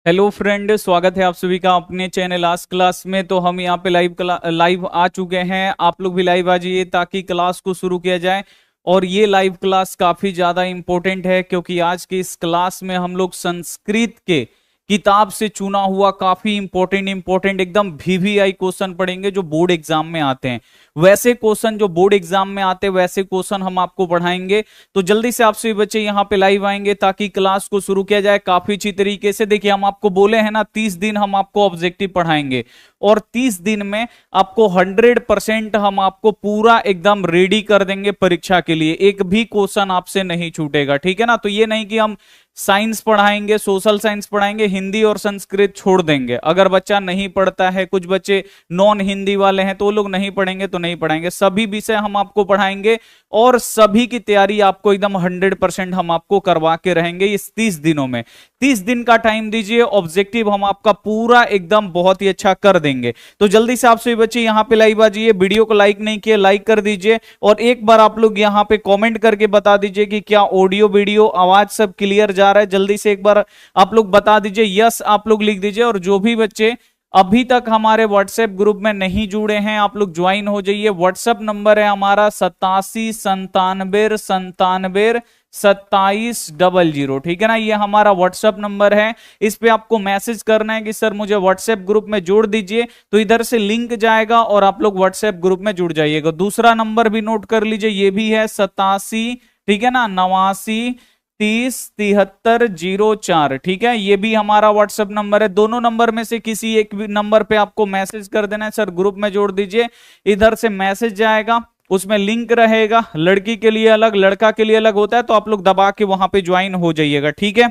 Hello friend, स्वागत है आप सभी का अपने चैनल आज क्लास में। तो हम यहाँ पे लाइव आ चुके हैं। आप लोग भी लाइव आ जाइए ताकि क्लास को शुरू किया जाए। और ये लाइव क्लास काफी ज्यादा इंपॉर्टेंट है क्योंकि आज की इस क्लास में हम लोग संस्कृत के किताब से चुना हुआ काफी इंपॉर्टेंट एकदम वीवीआई क्वेश्चन पढ़ेंगे जो बोर्ड एग्जाम में आते हैं। वैसे क्वेश्चन जो बोर्ड एग्जाम में आते हैं वैसे क्वेश्चन हम आपको पढ़ाएंगे। तो जल्दी से आप सभी बच्चे यहाँ पे लाइव आएंगे ताकि क्लास को शुरू किया जाए काफी अच्छी तरीके से। देखिए, हम आपको बोले हैं ना 30 दिन हम आपको ऑब्जेक्टिव पढ़ाएंगे और 30 दिन में आपको 100% हम आपको पूरा एकदम रेडी कर देंगे परीक्षा के लिए। एक भी क्वेश्चन आपसे नहीं छूटेगा, ठीक है ना। तो ये नहीं कि हम साइंस पढ़ाएंगे, सोशल साइंस पढ़ाएंगे, हिंदी और संस्कृत छोड़ देंगे। अगर बच्चा नहीं पढ़ता है, कुछ बच्चे नॉन हिंदी वाले हैं तो वो लोग नहीं पढ़ेंगे तो नहीं पढ़ाएंगे। सभी विषय हम आपको पढ़ाएंगे और सभी की तैयारी आपको एकदम 100% हम आपको करवा के रहेंगे इस 30 दिनों में। 30 दिन का टाइम दीजिए, ऑब्जेक्टिव हम आपका पूरा एकदम बहुत ही अच्छा कर देंगे। तो जल्दी से आप सभी बच्चे यहाँ पे लाइव आ जाइए। वीडियो को लाइक नहीं किया, लाइक कर दीजिए और एक बार आप लोग यहाँ पे कमेंट करके बता दीजिए कि क्या ऑडियो वीडियो आवाज सब क्लियर जा रहा है। जल्दी से एक बार आप लोग बता दीजिए, यस आप लोग लिख दीजिए। और जो भी बच्चे अभी तक हमारे व्हाट्सएप ग्रुप में नहीं जुड़े हैं आप लोग ज्वाइन हो जाइए। व्हाट्सएप नंबर है हमारा 87 97 97 2700, ठीक है ना। ये हमारा व्हाट्सएप नंबर है। इस पे आपको मैसेज करना है कि सर मुझे व्हाट्सएप ग्रुप में जोड़ दीजिए, तो इधर से लिंक जाएगा और आप लोग व्हाट्सएप ग्रुप में जुड़ जाइएगा। दूसरा नंबर भी नोट कर लीजिए, ये भी है 87, ठीक है ना, 89 30 73 04, ठीक है। ये भी हमारा व्हाट्सएप नंबर है। दोनों नंबर में से किसी एक भी नंबर पे आपको मैसेज कर देना है, सर ग्रुप में जोड़ दीजिए। इधर से मैसेज जाएगा, उसमें लिंक रहेगा। लड़की के लिए अलग, लड़का के लिए अलग होता है, तो आप लोग दबा के वहां पे ज्वाइन हो जाइएगा, ठीक है।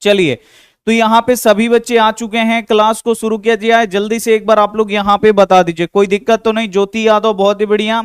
चलिए, तो यहाँ पे सभी बच्चे आ चुके हैं, क्लास को शुरू किया जाए। जल्दी से एक बार आप लोग यहाँ पे बता दीजिए, कोई दिक्कत तो नहीं। ज्योति यादव बहुत ही बढ़िया,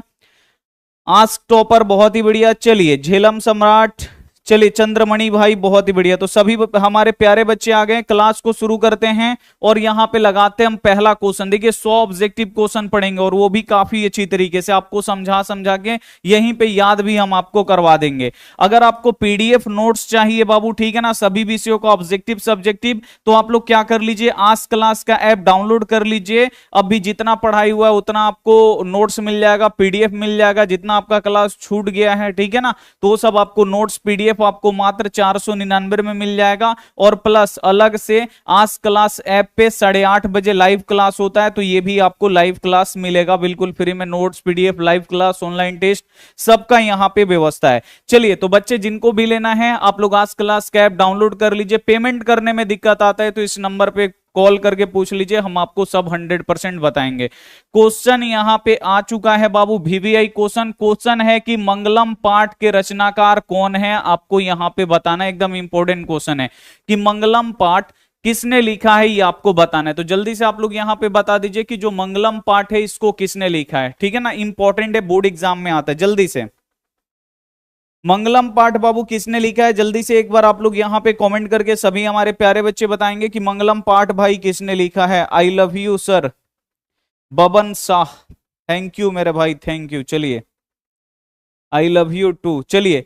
आस्क टॉपर बहुत ही बढ़िया। चलिए, झेलम सम्राट, चलिए चंद्रमणि भाई बहुत ही बढ़िया। तो सभी हमारे प्यारे बच्चे आ गए, क्लास को शुरू करते हैं और यहाँ पे लगाते हैं हम पहला क्वेश्चन। देखिए 100 ऑब्जेक्टिव क्वेश्चन पढ़ेंगे और वो भी काफी अच्छी तरीके से आपको समझा समझा के यहीं पे याद भी हम आपको करवा देंगे। अगर आपको पीडीएफ नोट्स चाहिए बाबू, ठीक है ना, सभी विषयों का ऑब्जेक्टिव सब्जेक्टिव, तो आप लोग क्या कर लीजिए, आज क्लास का ऐप डाउनलोड कर लीजिए। अभी जितना पढ़ाई हुआ है उतना आपको नोट्स मिल जाएगा, पीडीएफ मिल जाएगा। जितना आपका क्लास छूट गया है, ठीक है ना, तो वो सब आपको नोट्स पीडीएफ आपको मात्र 499 में मिल जाएगा। और प्लस अलग से आज क्लास ऐप पे 8:30 बजे लाइव क्लास होता है, तो ये भी आपको लाइव क्लास मिलेगा बिल्कुल फ्री में। Notes PDF, live class, online test, सबका यहाँ पे व्यवस्था है। चलिए, तो बच्चे जिनको भी लेना है आप लोग आज क्लास का ऐप डाउनलोड कर लीजिए। पेमेंट करने में दिक्कत आता है तो इस नंबर पे कॉल करके पूछ लीजिए, हम आपको सब 100% बताएंगे। क्वेश्चन यहां पे आ चुका है बाबू, वीवीआई क्वेश्चन है कि मंगलम पाठ के रचनाकार कौन है, आपको यहां पे बताना है। एकदम इंपॉर्टेंट क्वेश्चन है कि मंगलम पाठ किसने लिखा है, ये आपको बताना है। तो जल्दी से आप लोग यहां पे बता दीजिए कि जो मंगलम पाठ है इसको किसने लिखा है, ठीक है ना। इंपॉर्टेंट है, बोर्ड एग्जाम में आता है। जल्दी से मंगलम पाठ बाबू किसने लिखा है, जल्दी से एक बार आप लोग यहाँ पे कमेंट करके सभी हमारे प्यारे बच्चे बताएंगे कि मंगलम पाठ भाई किसने लिखा है। I love you sir, Baban Shah, thank you मेरे भाई, थैंक यू। चलिए, आई लव यू टू। चलिए,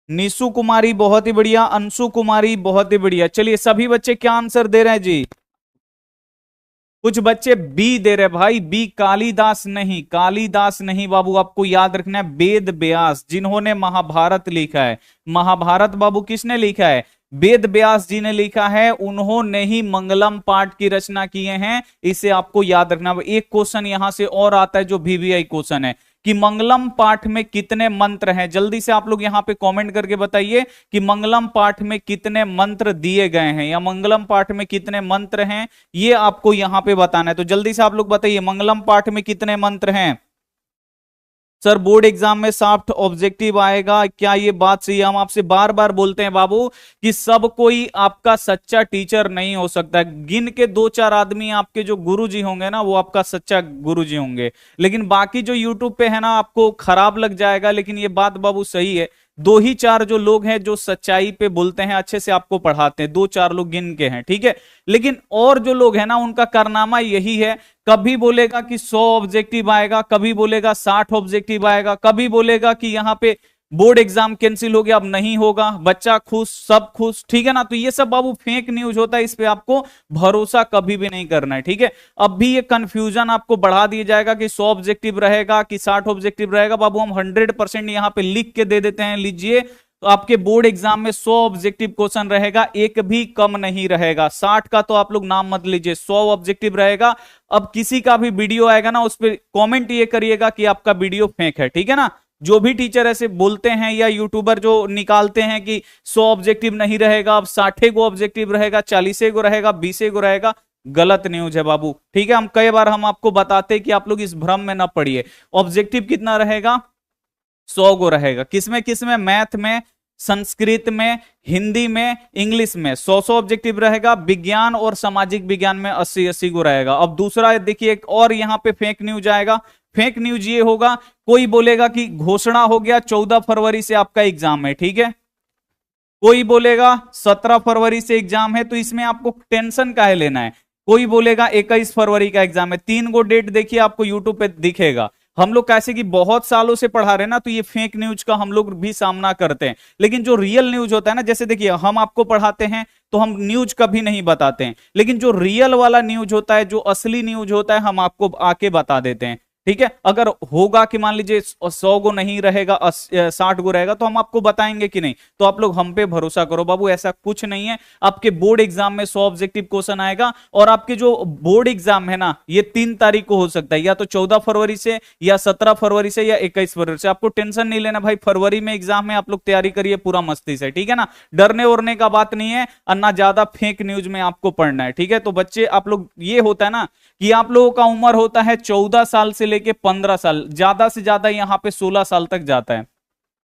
निशु कुमारी बहुत ही बढ़िया, अंशु कुमारी बहुत ही बढ़िया। चलिए, सभी बच्चे क्या आंसर दे रहे हैं जी। कुछ बच्चे बी दे रहे भाई, बी कालिदास नहीं, कालिदास नहीं बाबू, आपको याद रखना है वेद व्यास जिन्होंने महाभारत लिखा है। महाभारत बाबू किसने लिखा है, वेद व्यास जी ने लिखा है, उन्होंने ही मंगलम पाठ की रचना किए हैं। इसे आपको याद रखना। एक क्वेश्चन यहां से और आता है जो वीवीआई क्वेश्चन है कि मंगलम पाठ में कितने मंत्र हैं। जल्दी से आप लोग यहां पे कमेंट करके बताइए कि मंगलम पाठ में कितने मंत्र दिए गए हैं या मंगलम पाठ में कितने मंत्र हैं, ये आपको यहां पे बताना है। तो जल्दी से आप लोग बताइए मंगलम पाठ में कितने मंत्र हैं। सर बोर्ड एग्जाम में सॉफ्ट ऑब्जेक्टिव आएगा, क्या ये बात सही है। हम आपसे बार बार बोलते हैं बाबू कि सब कोई आपका सच्चा टीचर नहीं हो सकता। गिन के 2-4 आदमी आपके जो गुरुजी होंगे ना, वो आपका सच्चा गुरुजी होंगे, लेकिन बाकी जो यूट्यूब पे है ना, आपको खराब लग जाएगा। लेकिन ये बात बाबू सही है, 2 ही 4 जो लोग हैं जो सच्चाई पे बोलते हैं, अच्छे से आपको पढ़ाते हैं, 2-4 लोग गिन के हैं, ठीक है। लेकिन और जो लोग हैं ना, उनका कारनामा यही है, कभी बोलेगा कि 100 ऑब्जेक्टिव आएगा, कभी बोलेगा 60 ऑब्जेक्टिव आएगा, कभी बोलेगा कि यहाँ पे बोर्ड एग्जाम कैंसिल हो गया, अब नहीं होगा, बच्चा खुश, सब खुश, ठीक है ना। तो ये सब बाबू फेक न्यूज होता है, इस पे आपको भरोसा कभी भी नहीं करना है, ठीक है। अब भी ये कंफ्यूजन आपको बढ़ा दिया जाएगा कि 100 ऑब्जेक्टिव रहेगा कि 60 ऑब्जेक्टिव रहेगा। बाबू हम 100% यहां पे लिख के दे देते हैं, लीजिए। तो आपके बोर्ड एग्जाम में 100 ऑब्जेक्टिव क्वेश्चन रहेगा, एक भी कम नहीं रहेगा। 60 का तो आप लोग नाम मत लीजिए, 100 ऑब्जेक्टिव रहेगा। अब किसी का भी वीडियो आएगा ना, उस पर कॉमेंट ये करिएगा कि आपका वीडियो फेक है, ठीक है ना। जो भी टीचर ऐसे बोलते हैं या यूट्यूबर जो निकालते हैं कि 100 ऑब्जेक्टिव नहीं रहेगा, अब 60 को ऑब्जेक्टिव रहेगा, 40 को रहेगा, 20 को रहेगा, गलत न्यूज है बाबू, ठीक है। हम कई बार हम आपको बताते हैं कि आप लोग इस भ्रम में ना पड़िए। ऑब्जेक्टिव कितना रहेगा? 100 को रहेगा। किसमें किसमें? मैथ में, संस्कृत में, हिंदी में, इंग्लिश में 100 ऑब्जेक्टिव रहेगा। विज्ञान और सामाजिक विज्ञान में 80 को रहेगा। अब दूसरा देखिए, एक और यहां पे फेक न्यूज आएगा। फेक न्यूज ये होगा, कोई बोलेगा कि घोषणा हो गया 14 फरवरी से आपका एग्जाम है, ठीक है। कोई बोलेगा 17 फरवरी से एग्जाम है, तो इसमें आपको टेंशन काहे लेना है। कोई बोलेगा 21 फरवरी का एग्जाम है, 3 गो डेट देखिए आपको यूट्यूब पे दिखेगा। हम लोग कैसे कि बहुत सालों से पढ़ा रहे हैं ना, तो ये फेक न्यूज का हम लोग भी सामना करते हैं। लेकिन जो रियल न्यूज होता है ना, जैसे देखिए हम आपको पढ़ाते हैं तो हम न्यूज कभी नहीं बताते हैं, लेकिन जो रियल वाला न्यूज होता है, जो असली न्यूज होता है, हम आपको आके बता देते हैं, ठीक है। अगर होगा कि मान लीजिए 100 गो नहीं रहेगा, 60 गो रहेगा, तो हम आपको बताएंगे कि नहीं। तो आप लोग हम पे भरोसा करो बाबू, ऐसा कुछ नहीं है। आपके बोर्ड एग्जाम में 100 ऑब्जेक्टिव क्वेश्चन आएगा, और आपके जो बोर्ड एग्जाम है ना, ये 3 तारीख को हो सकता है, या तो 14 फरवरी से, या 17 फरवरी से, या 21 फरवरी से। आपको टेंशन नहीं लेना भाई, फरवरी में एग्जाम है, आप लोग तैयारी करिए पूरा मस्ती से, ठीक है ना। डरने उड़ने का बात नहीं है, और ना ज्यादा फेक न्यूज में आपको पढ़ना है, ठीक है। तो बच्चे आप लोग, ये होता है ना कि आप लोगों का उम्र होता है 14 साल से लेके 15 साल, ज्यादा से ज्यादा यहां पे 16 साल तक जाता है,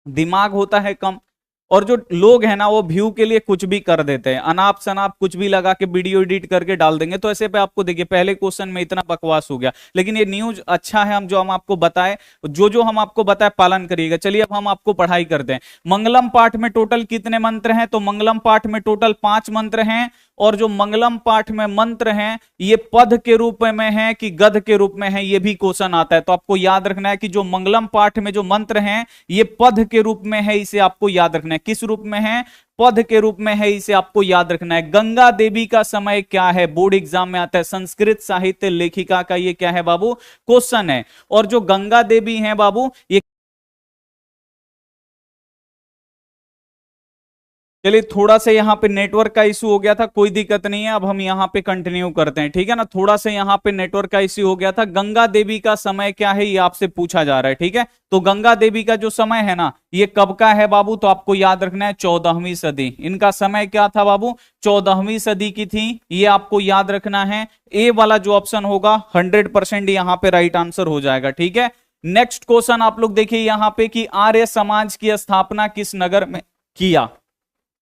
दिमाग होता है कम। और जो लोग हैं ना, वो व्यू के लिए कुछ भी कर देते हैं, अनाप शनाप कुछ भी लगा के वीडियो एडिट करके डाल देंगे। तो ऐसे पे आपको देखिए, पहले क्वेश्चन में इतना बकवास हो गया, लेकिन ये न्यूज अच्छा है। हम आपको बताए, जो हम आपको बताए पालन करिएगा। चलिए अब हम आपको पढ़ाई करते हैं। मंगलम पाठ में टोटल कितने मंत्र हैं? तो मंगलम पाठ में टोटल 5 मंत्र हैं। और जो मंगलम पाठ में मंत्र हैं, ये पद के रूप में है कि गद के रूप में है, ये भी क्वेश्चन आता है। तो आपको याद रखना है कि जो मंगलम पाठ में जो मंत्र हैं, ये पद के रूप में है, इसे आपको याद रखना है। किस रूप में है? पद के रूप में है, इसे आपको याद रखना है। गंगा देवी का समय क्या है? बोर्ड एग्जाम में आता है। संस्कृत साहित्य लेखिका का ये क्या है बाबू? क्वेश्चन है। और जो गंगा देवी है बाबू, ये, चलिए थोड़ा सा यहाँ पे नेटवर्क का इशू हो गया था, कोई दिक्कत नहीं है। अब हम यहाँ पे कंटिन्यू करते हैं, ठीक है ना। थोड़ा सा यहाँ पे नेटवर्क का इशू हो गया था। गंगा देवी का समय क्या है, ये आपसे पूछा जा रहा है, ठीक है। तो गंगा देवी का जो समय है ना, ये कब का है बाबू? तो आपको याद रखना है 14वीं सदी। इनका समय क्या था बाबू? 14वीं सदी की थी, ये आपको याद रखना है। ए वाला जो ऑप्शन होगा 100% यहाँ पे राइट आंसर हो जाएगा, ठीक है। नेक्स्ट क्वेश्चन आप लोग देखिए यहाँ पे कि आर्य समाज की स्थापना किस नगर में किया।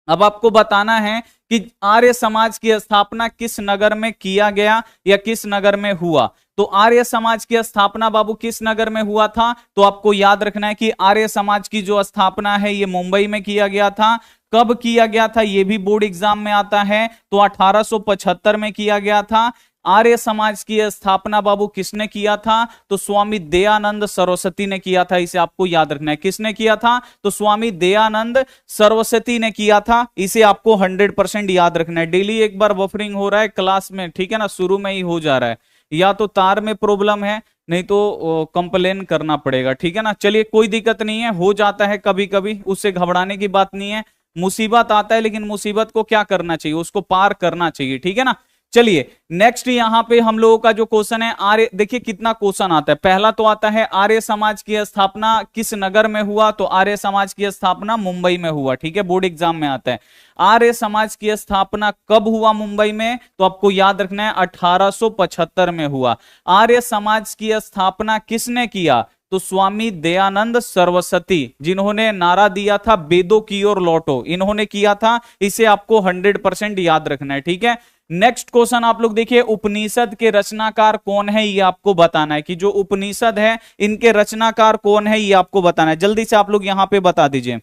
अब आपको बताना है कि आर्य समाज की स्थापना किस नगर में किया गया या किस नगर में हुआ। तो आर्य समाज की स्थापना बाबू किस नगर में हुआ था? तो आपको याद रखना है कि आर्य समाज की जो स्थापना है, ये मुंबई में किया गया था। कब किया गया था, ये भी बोर्ड एग्जाम में आता है। तो 1875 में किया गया था। आर्य समाज की स्थापना बाबू किसने किया था? तो स्वामी दयानंद सरस्वती ने किया था, इसे आपको याद रखना है। किसने किया था? तो स्वामी दयानंद सरस्वती ने किया था, इसे आपको 100% याद रखना है। डेली एक बार बफरिंग हो रहा है क्लास में, ठीक है ना, शुरू में ही हो जा रहा है। या तो तार में प्रॉब्लम है, नहीं तो कंप्लेन करना पड़ेगा, ठीक है ना। चलिए कोई दिक्कत नहीं है, हो जाता है कभी कभी, उससे घबराने की बात नहीं है। मुसीबत आता है, लेकिन मुसीबत को क्या करना चाहिए? उसको पार करना चाहिए, ठीक है ना। चलिए नेक्स्ट यहां पे हम लोगों का जो क्वेश्चन है, आर्य, देखिए कितना क्वेश्चन आता है। पहला तो आता है आर्य समाज की स्थापना किस नगर में हुआ। तो आर्य समाज की स्थापना मुंबई में हुआ, ठीक है, बोर्ड एग्जाम में आता है। आर्य समाज की स्थापना कब हुआ मुंबई में? तो आपको याद रखना है 1875 में हुआ। आर्य समाज की स्थापना किसने किया? तो स्वामी दयानंद सरस्वती, जिन्होंने नारा दिया था वेदों की ओर लौटो, इन्होंने किया था। इसे आपको 100% याद रखना है, ठीक है। नेक्स्ट क्वेश्चन आप लोग देखिए, उपनिषद के रचनाकार कौन है, ये आपको बताना है। कि जो उपनिषद है, इनके रचनाकार कौन है, ये आपको बताना है। जल्दी से आप लोग यहां पे बता दीजिए।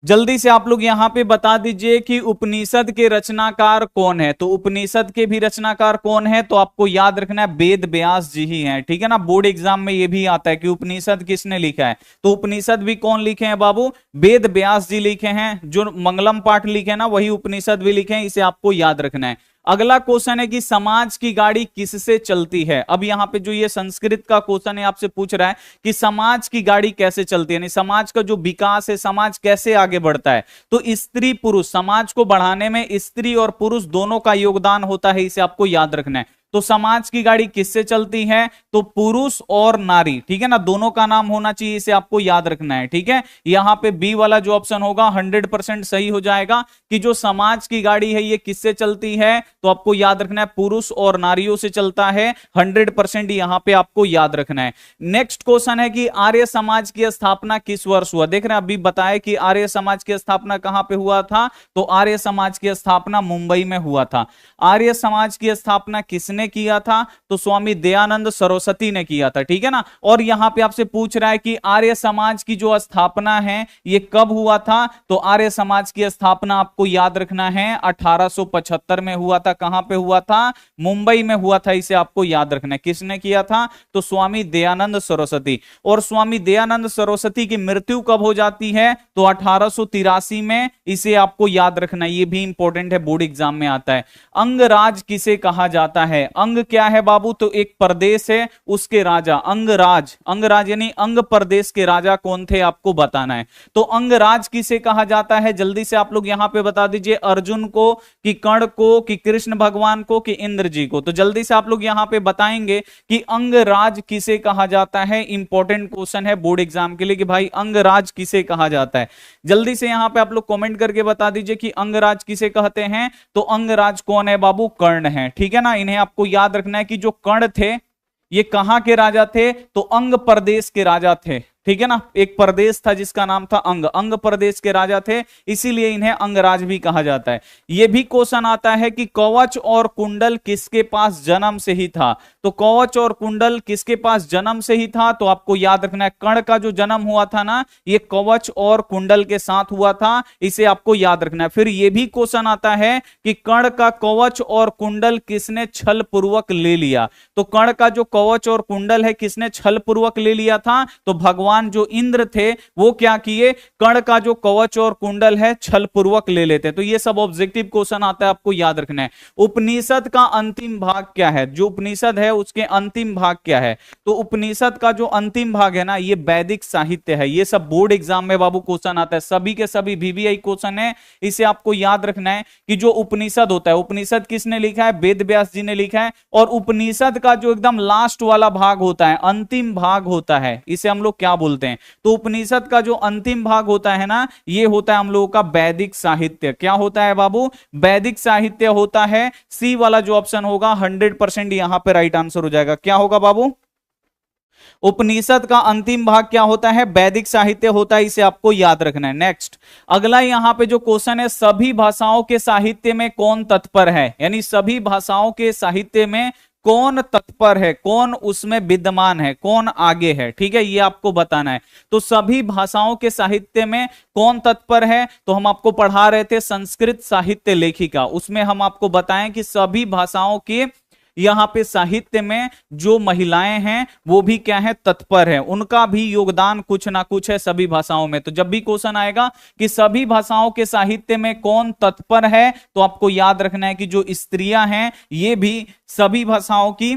जल्दी से आप लोग यहाँ पे बता दीजिए कि उपनिषद के रचनाकार कौन है। तो उपनिषद के भी रचनाकार कौन है, तो आपको याद रखना है वेद व्यास जी ही हैं, ठीक है ना। बोर्ड एग्जाम में ये भी आता है कि उपनिषद किसने लिखा है, तो उपनिषद भी कौन लिखे हैं बाबू, वेद व्यास जी लिखे हैं। जो मंगलम पाठ लिखे हैं ना, वही उपनिषद भी लिखे हैं, इसे आपको याद रखना है। अगला क्वेश्चन है कि समाज की गाड़ी किससे चलती है। अब यहां पे जो ये संस्कृत का क्वेश्चन है आपसे पूछ रहा है कि समाज की गाड़ी कैसे चलती है, यानी समाज का जो विकास है, समाज कैसे आगे बढ़ता है। तो स्त्री पुरुष, समाज को बढ़ाने में स्त्री और पुरुष दोनों का योगदान होता है, इसे आपको याद रखना है। तो समाज की गाड़ी किससे चलती है, तो पुरुष और नारी, ठीक है ना, दोनों का नाम होना चाहिए, इसे आपको याद रखना है, ठीक है। यहां पे बी वाला जो ऑप्शन होगा 100% सही हो जाएगा कि जो समाज की गाड़ी है ये किससे चलती है, तो आपको याद रखना है पुरुष और नारियों से चलता है। 100% यहां पे आपको याद रखना है। नेक्स्ट क्वेश्चन है कि आर्य समाज की स्थापना किस वर्ष हुआ। देख रहे हैं, अभी बताया कि आर्य समाज की स्थापना कहां पे हुआ था, तो आर्य समाज की स्थापना मुंबई में हुआ था। आर्य समाज की स्थापना किसने किया था, तो स्वामी दयानंद सरस्वती ने किया था, ठीक है ना। और यहां पे आपसे पूछ रहा है कि आर्य समाज की जो स्थापना है ये कब हुआ था, तो आर्य समाज की स्थापना आपको याद रखना है 1875 में हुआ था। कहां पे हुआ था, मुंबई में हुआ था, इसे आपको याद रखना है। किसने किया था, तो स्वामी दयानंद सरस्वती। और स्वामी दयानंद सरस्वती की मृत्यु कब हो जाती है, तो 1883 में, इसे आपको याद रखना है, ये भी इंपॉर्टेंट है, बोर्ड एग्जाम में आता है। अंगराज किसे कहा जाता है, अंग क्या है बाबू, तो एक प्रदेश है उसके राजा अंगराज। अंगराज यानी अंग प्रदेश के राजा कौन थे, आपको बताना है। तो अंगराज किसे कहा जाता है, जल्दी से आप लोग यहां पे बता दीजिए, अर्जुन को कि कर्ण को कि कृष्ण भगवान को कि इंद्र जी को। तो जल्दी से आप लोग यहां पे बताएंगे कि अंगराज किसे कहा जाता है। इंपॉर्टेंट क्वेश्चन है बोर्ड एग्जाम के लिए कि भाई अंगराज किसे कहा जाता है। जल्दी से यहां पे आप लोग कमेंट करके बता दीजिए कि अंगराज किसे कहते हैं। तो अंगराज कौन है बाबू, कर्ण है, ठीक है ना। इन्हें आपको याद रखना है कि जो कर्ण थे ये कहां के राजा थे, तो अंग प्रदेश के राजा थे, ठीक है ना। एक प्रदेश था जिसका नाम था अंग, अंग प्रदेश के राजा थे, इसीलिए इन्हें अंगराज भी कहा जाता है। यह भी क्वेश्चन आता है कि कवच और कुंडल किसके पास जन्म से ही था। तो कवच और कुंडल किसके पास जन्म से ही था, तो आपको याद रखना है कर्ण का जो जन्म हुआ था ना, ये कवच और कुंडल के साथ हुआ था, इसे आपको याद रखना है। फिर यह भी क्वेश्चन आता है कि कर्ण का कवच और कुंडल किसने छल पूर्वक ले लिया। तो कर्ण का जो कवच और कुंडल है किसने छल पूर्वक ले लिया था, तो भगवान जो इंद्र थे वो क्या किए, कर्ण का जो कवच और कुंडल है छल पूर्वक ले लेते। तो ये सब ऑब्जेक्टिव क्वेश्चन आता है, आपको याद रखना है। उपनिषद का अंतिम भाग क्या है, जो उपनिषद है उसके अंतिम भाग क्या है। तो उपनिषद का जो अंतिम भाग है ना, ये वैदिक साहित्य है। ये सब बोर्ड एग्जाम में बाबू क्वेश्चन आता है, सभी के सभी VVI क्वेश्चन है, इसे आपको याद रखना है कि जो उपनिषद होता है, उपनिषद किसने लिखा है, वेद व्यास जी ने लिखा है। और उपनिषद का जो एकदम लास्ट वाला भाग होता है, अंतिम भाग होता है, इसे हम लोग क्या बोलते हैं, तो उपनिषद का जो अंतिम भाग होता है ना, ये होता है हम लोगों का वैदिक साहित्य। क्या होता है बाबू, वैदिक साहित्य होता है। सी वाला जो ऑप्शन होगा 100% यहां पे राइट आंसर हो जाएगा। क्या होगा बाबू, उपनिषद का अंतिम भाग क्या होता है, वैदिक साहित्य होता है, इसे आपको याद रखना है। नेक्स्ट अगला यहां पे जो क्वेश्चन है, सभी भाषाओं के साहित्य में कौन तत्पर है, यानी सभी भाषाओं के साहित्य में कौन तत्पर है, कौन उसमें विद्यमान है, कौन आगे है, ठीक है, ये आपको बताना है। तो सभी भाषाओं के साहित्य में कौन तत्पर है, तो हम आपको पढ़ा रहे थे संस्कृत साहित्य लेखिका, उसमें हम आपको बताएं कि सभी भाषाओं के यहां पे साहित्य में जो महिलाएं हैं वो भी क्या है, तत्पर है, उनका भी योगदान कुछ ना कुछ है सभी भाषाओं में। तो जब भी क्वेश्चन आएगा कि सभी भाषाओं के साहित्य में कौन तत्पर है, तो आपको याद रखना है कि जो स्त्रियां हैं ये भी सभी भाषाओं की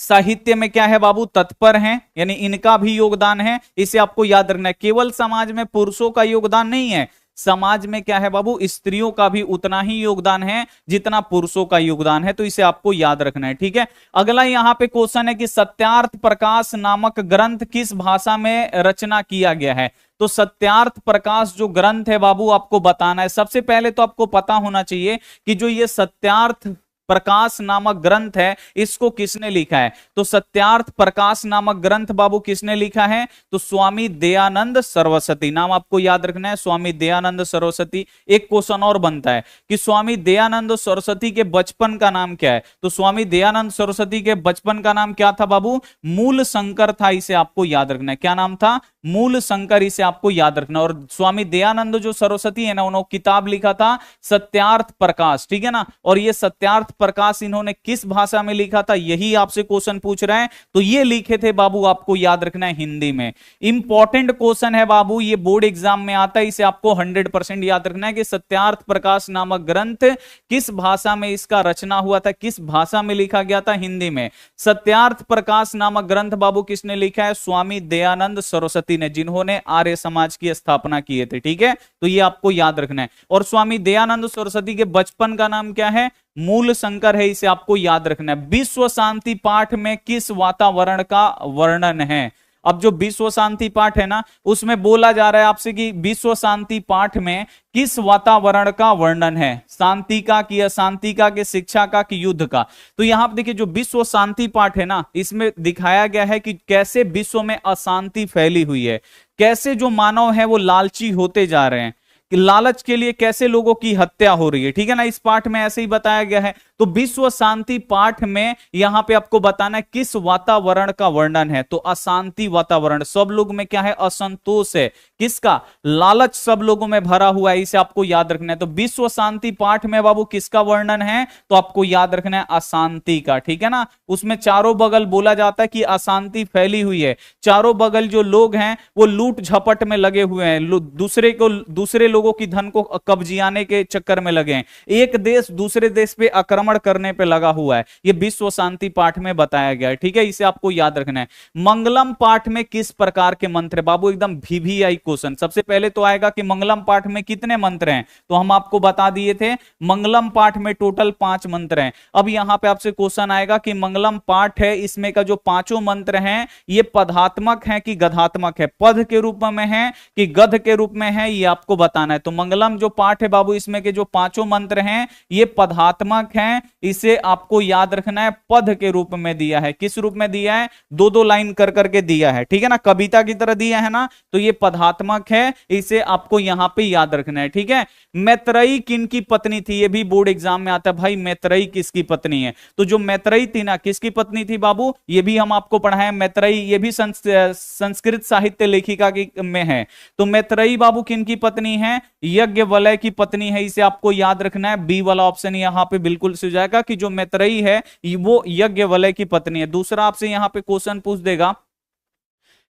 साहित्य में क्या है बाबू, तत्पर हैं, यानी इनका भी योगदान है, इसे आपको याद रखना है। केवल समाज में पुरुषों का योगदान नहीं है, समाज में क्या है बाबू, स्त्रियों का भी उतना ही योगदान है जितना पुरुषों का योगदान है, तो इसे आपको याद रखना है, ठीक है। अगला यहां पे क्वेश्चन है कि सत्यार्थ प्रकाश नामक ग्रंथ किस भाषा में रचना किया गया है। तो सत्यार्थ प्रकाश जो ग्रंथ है बाबू, आपको बताना है। सबसे पहले तो आपको पता होना चाहिए कि जो ये सत्यार्थ प्रकाश नामक ग्रंथ है इसको किसने लिखा है। तो सत्यार्थ प्रकाश नामक ग्रंथ बाबू किसने लिखा है, तो स्वामी दयानंद सरस्वती। नाम आपको याद रखना है, स्वामी दयानंद सरस्वती। एक क्वेश्चन और बनता है कि स्वामी दयानंद सरस्वती के बचपन का नाम क्या है। तो स्वामी दयानंद सरस्वती के बचपन का नाम क्या था बाबू, मूल शंकर था, इसे आपको याद रखना है। क्या नाम था, मूल शंकर, इसे आपको याद रखना। और स्वामी दयानंद जो सरस्वती है ना, उन्होंने किताब लिखा था सत्यार्थ प्रकाश, ठीक है ना। और ये सत्यार्थ प्रकाश इन्होंने किस भाषा में लिखा था, यही आपसे क्वेश्चन पूछ रहे हैं। तो ये लिखे थे बाबू, आपको याद रखना है हिंदी में। इंपॉर्टेंट क्वेश्चन है बाबू, ये बोर्ड एग्जाम में आता है, इसे आपको 100% याद रखना है कि सत्यार्थ प्रकाश नामक ग्रंथ किस भाषा में इसका रचना हुआ था, किस भाषा में लिखा गया था, हिंदी में। सत्यार्थ प्रकाश नामक ग्रंथ बाबू किसने लिखा है, स्वामी दयानंद सरस्वती ने, जिन्होंने आर्य समाज की स्थापना किए थे, ठीक है। तो ये आपको याद रखना है। और स्वामी दयानंद सरस्वती के बचपन का नाम क्या है, मूल शंकर है, इसे आपको याद रखना है। विश्व शांति पाठ में किस वातावरण का वर्णन है। अब जो विश्व शांति पाठ है ना, उसमें बोला जा रहा है आपसे कि विश्व शांति पाठ में किस वातावरण का वर्णन है, शांति का कि अशांति का कि शिक्षा का कि युद्ध का। तो यहां पर देखिए जो विश्व शांति पाठ है ना, इसमें दिखाया गया है कि कैसे विश्व में अशांति फैली हुई है, कैसे जो मानव है वो लालची होते जा रहे हैं, कि लालच के लिए कैसे लोगों की हत्या हो रही है, ठीक है ना। इस पाठ में ऐसे ही बताया गया है। तो विश्व शांति पाठ में यहां पे आपको बताना है किस वातावरण का वर्णन है। तो अशांति वातावरण, सब लोग में क्या है, असंतोष है, किसका, लालच सब लोगों में भरा हुआ है, इसे आपको याद रखना है। तो विश्व शांति पाठ में बाबू किसका वर्णन है, तो आपको याद रखना है अशांति का, ठीक है ना। उसमें चारों बगल बोला जाता है कि अशांति फैली हुई है, चारों बगल जो लोग हैं वो लूट झपट में लगे हुए हैं, दूसरे लोगों की धन को कब्जियाने के चक्कर में लगे हैं, एक देश दूसरे देश पे आक्रमण करने पे लगा हुआ है। ये विश्व शांति पाठ में बताया गया है, ठीक है, इसे आपको याद रखना है। मंगलम पाठ में किस प्रकार के मंत्र है बाबू, एकदम VVI क्वेश्चन। सबसे पहले तो आएगा कि मंगलम पाठ में कितने मंत्र हैं, तो हम आपको बता दिए थे मंगलम पाठ में टोटल 5 मंत्र हैं। अब यहां पे आपसे क्वेश्चन आएगा कि मंगलम पाठ है, इसमें का जो 5 मंत्र हैं ये पदात्मक है कि गधात्मक है, पद के रूप में है कि गध के रूप में है, ये आपको बताना है। तो मंगलम जो पाठ है बाबू, इसमें के जो 5 मंत्र हैं ये पदात्मक हैं, इसे आपको याद रखना है। पद के रूप में दिया है, किस रूप में दिया है, 2-2 लाइन कर करके दिया है, ठीक है ना, कविता की तरह दिया है ना। तो ये पदात्मक है, इसे आपको यहां पे याद रखना है, ठीक है। मैत्रेयी किनकी पत्नी थी, ये भी बोर्ड एग्जाम में आता है भाई, मैत्रेयी किसकी पत्नी है। तो जो मैत्रेयी थी ना, किसकी पत्नी थी बाबू, ये भी हम आपको पढ़ाए। मैत्रेयी ये भी संस्कृत साहित्य लेखिका में है। तो मैत्रेयी बाबू किनकी पत्नी है, यज्ञवल्क्य की पत्नी है, इसे आपको याद रखना है। बी वाला ऑप्शन यहां पे बिल्कुल सही हो जाएगा कि जो मैत्रेयी है वो यज्ञवल्क्य की पत्नी है। दूसरा आपसे यहां पे क्वेश्चन पूछ देगा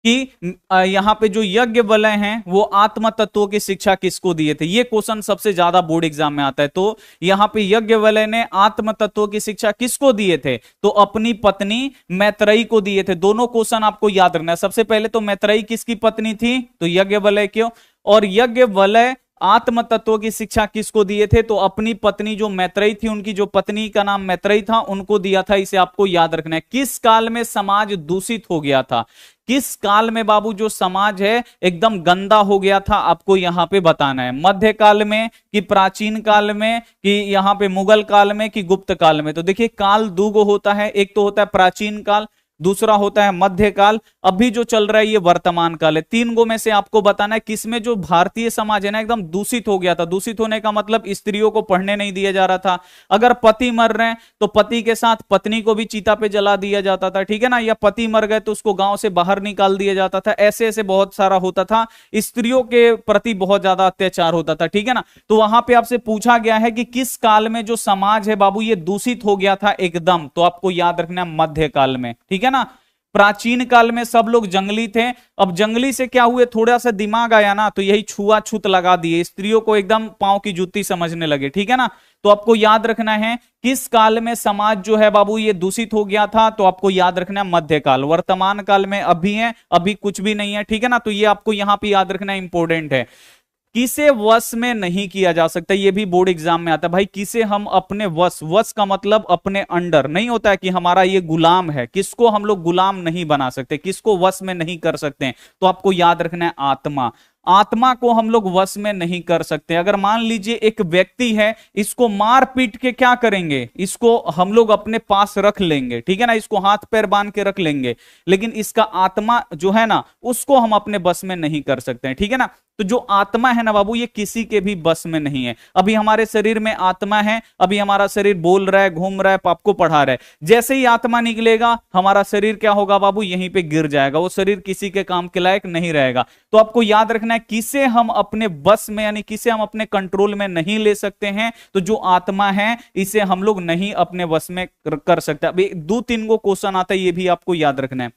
कि यहां पे जो यज्ञवल्क्य हैं वो आत्म तत्वों की शिक्षा किसको दिए थे, ये क्वेश्चन सबसे ज्यादा बोर्ड एग्जाम में आता है। तो यहां पे यज्ञवल्क्य ने आत्म तत्वों की शिक्षा किसको दिए थे, तो अपनी पत्नी मैत्रेयी को दिए थे। दोनों क्वेश्चन आपको याद रखना है। सबसे पहले तो मैत्रेयी किसकी पत्नी थी, तो यज्ञवल्क्य क्यों, और यज्ञवल्क्य आत्म तत्व की शिक्षा किसको दिए थे, तो अपनी पत्नी जो मैत्रेयी थी, उनकी जो पत्नी का नाम मैत्रेयी था, उनको दिया था। इसे आपको याद रखना है। किस काल में समाज दूषित हो गया था, किस काल में बाबू जो समाज है एकदम गंदा हो गया था, आपको यहां पे बताना है। मध्य काल में कि प्राचीन काल में कि यहां पे मुगल काल में कि गुप्त काल में। तो देखिए काल 2 गो होता है, एक तो होता है प्राचीन काल, दूसरा होता है मध्यकाल, अभी जो चल रहा है ये वर्तमान काल है। 3 गो में से आपको बताना है किसमें जो भारतीय समाज है ना एकदम दूषित हो गया था। दूषित होने का मतलब स्त्रियों को पढ़ने नहीं दिया जा रहा था, अगर पति मर रहे हैं तो पति के साथ पत्नी को भी चीता पे जला दिया जाता था, ठीक है ना, या पति मर गए तो उसको गांव से बाहर निकाल दिया जाता था। ऐसे ऐसे बहुत सारा होता था, स्त्रियों के प्रति बहुत ज्यादा अत्याचार होता था, ठीक है ना। तो वहां पे आपसे पूछा गया है कि किस काल में जो समाज है बाबू ये दूषित हो गया था एकदम, तो आपको याद रखना है मध्यकाल में, ठीक है ना। प्राचीन काल में सब लोग जंगली थे, अब जंगली से क्या हुए, थोड़ा सा दिमाग आया ना तो यही छुआछूत लगा दिए, स्त्रियों को एकदम पांव की जूती समझने लगे, ठीक है ना। तो आपको याद रखना है किस काल में समाज जो है बाबू ये दूषित हो गया था, तो आपको याद रखना है मध्यकाल। वर्तमान काल में अभी है, अभी कुछ भी नहीं है, ठीक है ना। तो ये आपको यहां पे याद रखना इंपॉर्टेंट है। किसे वश में नहीं किया जा सकता, ये भी बोर्ड एग्जाम में आता है भाई। किसे हम अपने वश का मतलब अपने अंडर नहीं होता है कि हमारा ये गुलाम है, किसको हम लोग गुलाम नहीं बना सकते, किसको वश में नहीं कर सकते, तो आपको याद रखना है आत्मा। आत्मा को हम लोग वश में नहीं कर सकते। अगर मान लीजिए एक व्यक्ति है, इसको मार पीट के क्या करेंगे, इसको हम लोग अपने पास रख लेंगे, ठीक है ना, इसको हाथ पैर बांध के रख लेंगे, लेकिन इसका आत्मा जो है ना उसको हम अपने बस में नहीं कर सकते हैं, ठीक है ना। तो जो आत्मा है ना बाबू, ये किसी के भी बस में नहीं है। अभी हमारे शरीर में आत्मा है, अभी हमारा शरीर बोल रहा है, घूम रहा है, आपको पढ़ा रहा है, जैसे ही आत्मा निकलेगा हमारा शरीर क्या होगा बाबू, यहीं पे गिर जाएगा, वो शरीर किसी के काम के लायक नहीं रहेगा। तो आपको याद रखना है, किसे हम अपने बस में यानी किसे हम अपने कंट्रोल में नहीं ले सकते हैं, तो जो आत्मा है इसे हम लोग नहीं अपने बस में कर सकते। अभी 2-3 गो क्वेश्चन आता है, ये भी आपको याद रखना है।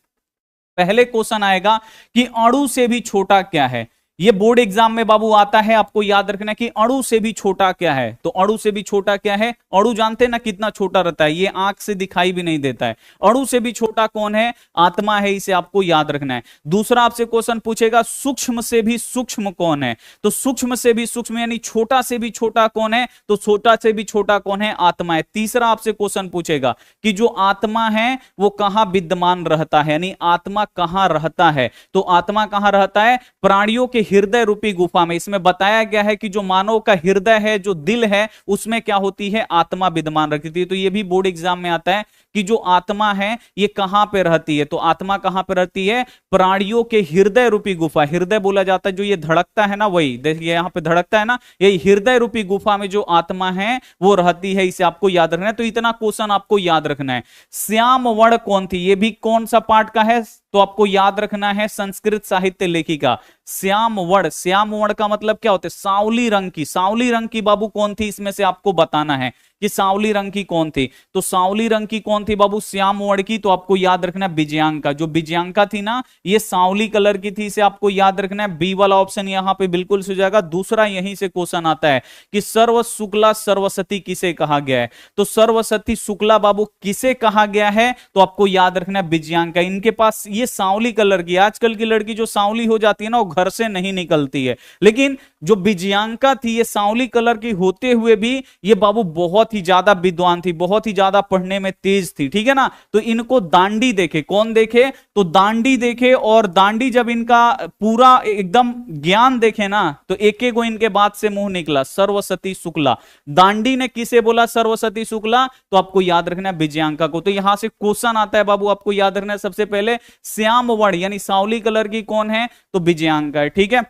पहले क्वेश्चन आएगा कि अणु से भी छोटा क्या है। ये बोर्ड एग्जाम में बाबू आता है, आपको याद रखना है कि अणु से भी छोटा क्या है। तो अणु से भी छोटा क्या है, अणु जानते हैं ना कितना छोटा रहता है, ये आंख से दिखाई भी नहीं देता है। अणु से भी छोटा कौन है, आत्मा है, इसे आपको याद रखना है। दूसरा आपसे क्वेश्चन पूछेगा सूक्ष्म से भी सूक्ष्म कौन है। तो सूक्ष्म से भी सूक्ष्म यानी छोटा से भी छोटा कौन है, तो छोटा से भी छोटा कौन है, आत्मा है। तीसरा आपसे क्वेश्चन पूछेगा कि जो आत्मा है वो कहां विद्यमान रहता है, यानी आत्मा कहां रहता है। तो आत्मा कहां रहता है, प्राणियों के हृदय रूपी गुफा में। इसमें बताया गया है कि जो मानव का हृदय है, जो दिल है, उसमें क्या होती है, आत्मा विद्यमान रहती है। तो ये भी बोर्ड एग्जाम में आता है कि जो आत्मा है ये कहां पे रहती है। तो आत्मा कहां पे रहती है, प्राणियों के हृदय रूपी गुफा। हृदय बोला जाता है जो ये धड़कता है ना, वही देखिए यहां पे धड़कता है ना, यही हृदय रूपी गुफा में जो आत्मा है वो रहती है, इसे आपको याद रखना है। तो इतना क्वेश्चन आपको याद रखना है। श्याम वर्ण कौन थी, ये भी कौन सा पार्ट का है, तो आपको याद रखना है संस्कृत साहित्य लेखिका श्याम वर्ण। श्याम वर्ण का मतलब क्या होता है, सांवली रंग की। सांवली रंग की बाबू कौन थी, इसमें से आपको बताना है कि सांवली रंग की कौन थी। तो सांवली रंग की कौन थी बाबू, श्याम वर्ण की, तो आपको याद रखना है विजयांका। जो विजयांका थी ना, ये सांवली कलर की थी, इसे आपको याद रखना है। बी वाला ऑप्शन यहां पे बिल्कुल सही जाएगा। दूसरा यहीं से क्वेश्चन आता है कि सर्व शुक्ला सरस्वती किसे कहा गया है। तो सरस्वती शुक्ला बाबू किसे कहा गया है, तो आपको याद रखना है विजयांका। इनके पास ये सांवली कलर की, आजकल की लड़की जो सांवली हो जाती है ना, वो घर से नहीं निकलती है, लेकिन जो विजयांका थी ये सांवली कलर की होते हुए भी ये बाबू बहुत ही ज्यादा विद्वान थी, बहुत ही ज्यादा पढ़ने में तेज थी, ठीक है ना। तो इनको दांडी देखे, कौन देखे, तो दांडी देखे, और दांडी जब इनका पूरा एकदम ज्ञान देखे ना, तो एक एक इनके बात से मुंह निकला सरस्वती शुक्ला। दांडी ने किसे बोला, सरस्वती शुक्ला, तो आपको याद रखना है विजयांका को। तो यहां से क्वेश्चन आता है बाबू, आपको याद रखना है सबसे पहले श्याम वर्ण यानी सांवली कलर की कौन है, तो विजयांका है, ठीक है।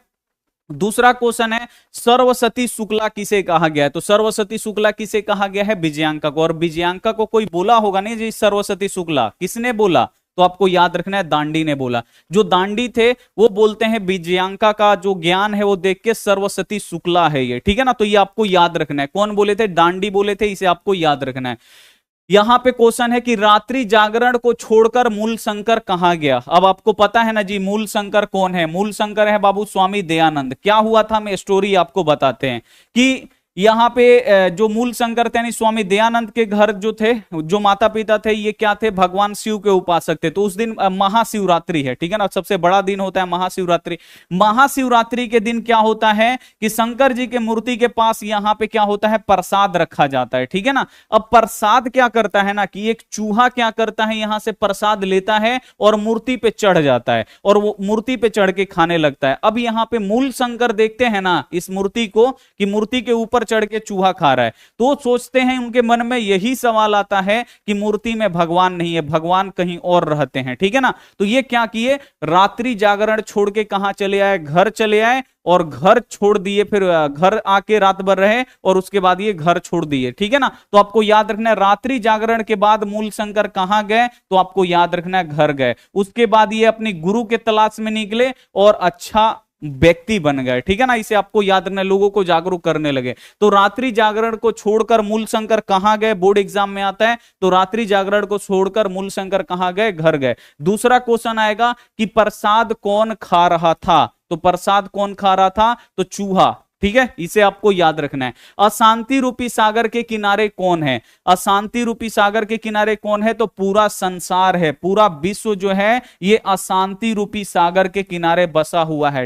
दूसरा क्वेश्चन है सरस्वती शुक्ला किसे कहा गया है। तो सरस्वती शुक्ला किसे कहा गया है, विजयांका को। और विजयांका को कोई बोला होगा नहीं जी, सरस्वती शुक्ला किसने बोला, तो आपको याद रखना है दांडी ने बोला। जो दांडी थे वो बोलते हैं विजयांका का जो ज्ञान है वो देख के सरस्वती शुक्ला है ये, ठीक है ना। तो ये आपको याद रखना है, कौन बोले थे, दांडी बोले थे, इसे आपको याद रखना है। यहां पे क्वेश्चन है कि रात्रि जागरण को छोड़कर मूल शंकर कहां गया। अब आपको पता है ना जी मूल शंकर कौन है, मूल शंकर है बाबू स्वामी दयानंद। क्या हुआ था, मैं स्टोरी आपको बताते हैं कि यहां पे जो मूल शंकर थे यानी स्वामी दयानंद के घर जो थे, जो माता पिता थे, ये क्या थे, भगवान शिव के उपासक थे। तो उस दिन महाशिवरात्रि है, ठीक है ना, सबसे बड़ा दिन होता है महाशिवरात्रि। महाशिवरात्रि के दिन क्या होता है कि शंकर जी के मूर्ति के पास यहां पे क्या होता है, प्रसाद रखा जाता है, ठीक है ना। अब प्रसाद क्या करता है ना कि एक चूहा क्या करता है, यहां से प्रसाद लेता है और मूर्ति पे चढ़ जाता है, और वो मूर्ति पे चढ़ के खाने लगता है। अब यहां पे मूल शंकर देखते हैं ना इस मूर्ति को कि मूर्ति के ऊपर चढ़ के चूहा खा रहा है, तो सोचते हैं, उनके मन में यही सवाल आता है कि मूर्ति में भगवान नहीं है, भगवान कहीं और रहते हैं, ठीक है ना। तो ये क्या किए, रात्रि जागरण छोड़ के कहां चले आए, घर चले आए, और घर छोड़ दिए, फिर घर आके रात भर रहे और उसके बाद ये घर छोड़ दिए, ठीक है ना। तो आपको याद रखना है रात्रि जागरण के बाद मूल शंकर कहां गए, तो आपको याद रखना है घर गए। उसके बाद ये अपनी गुरु के तलाश में निकले और अच्छा व्यक्ति बन गए, ठीक है ना। इसे आपको याद रखना, लोगों को जागरूक करने लगे। तो रात्रि जागरण को छोड़कर मूल शंकर कहां गए, बोर्ड एग्जाम में आता है। तो रात्रि जागरण को छोड़कर मूल शंकर कहां गए, घर गए। दूसरा क्वेश्चन आएगा कि प्रसाद कौन खा रहा था। तो प्रसाद कौन खा रहा था, तो चूहा, ठीक है, इसे आपको याद रखना है। अशांति रूपी सागर के किनारे कौन है, अशांति रूपी सागर के किनारे कौन है, तो पूरा संसार है, पूरा विश्व जो है ये अशांति रूपी सागर के किनारे बसा हुआ है,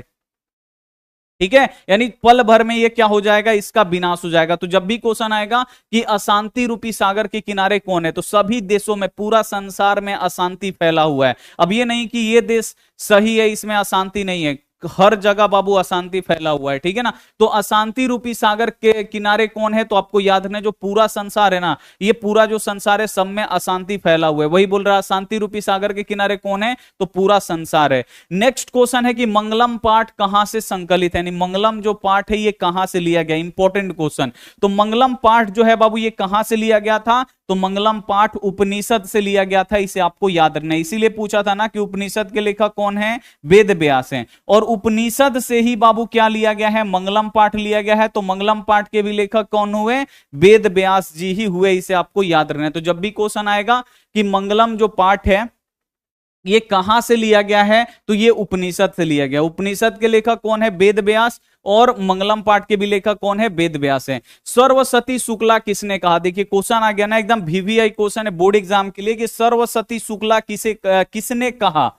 ठीक है। यानी पल भर में ये क्या हो जाएगा, इसका विनाश हो जाएगा। तो जब भी क्वेश्चन आएगा कि अशांति रूपी सागर के किनारे कौन है, तो सभी देशों में, पूरा संसार में अशांति फैला हुआ है। अब ये नहीं कि ये देश सही है इसमें अशांति नहीं है, हर जगह बाबू अशांति फैला हुआ है, ठीक है ना। तो अशांति रूपी सागर के किनारे कौन है, तो आपको याद रखना जो पूरा संसार है ना, ये पूरा जो संसार है सब में अशांति फैला हुआ है, वही बोल रहा है अशांति रूपी सागर के किनारे कौन है, तो पूरा संसार है। नेक्स्ट क्वेश्चन है कि मंगलम पाठ कहां से संकलित है, यानी मंगलम जो पाठ है ये कहां से लिया गया, इंपॉर्टेंट क्वेश्चन। तो मंगलम पाठ जो है बाबू ये कहां से लिया गया था, तो मंगलम पाठ उपनिषद से लिया गया था, इसे आपको याद रखना है। इसीलिए पूछा था ना कि उपनिषद के लेखक कौन है, वेद व्यास हैं, और उपनिषद से ही बाबू क्या लिया गया है, मंगलम पाठ लिया गया है। तो मंगलम पाठ के भी लेखक कौन हुए, वेद व्यास जी ही हुए, इसे आपको याद रखना है। तो जब भी क्वेश्चन आएगा कि मंगलम जो पाठ है ये कहां से लिया गया है, तो ये उपनिषद से लिया गया। उपनिषद के लेखक कौन है, वेद व्यास, और मंगलम पाठ के भी लेखक कौन है, वेद व्यास है। सर्वसती शुक्ला किसने कहा, देखिए क्वेश्चन आ गया ना, एकदम वीवीआई क्वेश्चन है बोर्ड एग्जाम के लिए कि सर्वसती शुक्ला किसने कहा,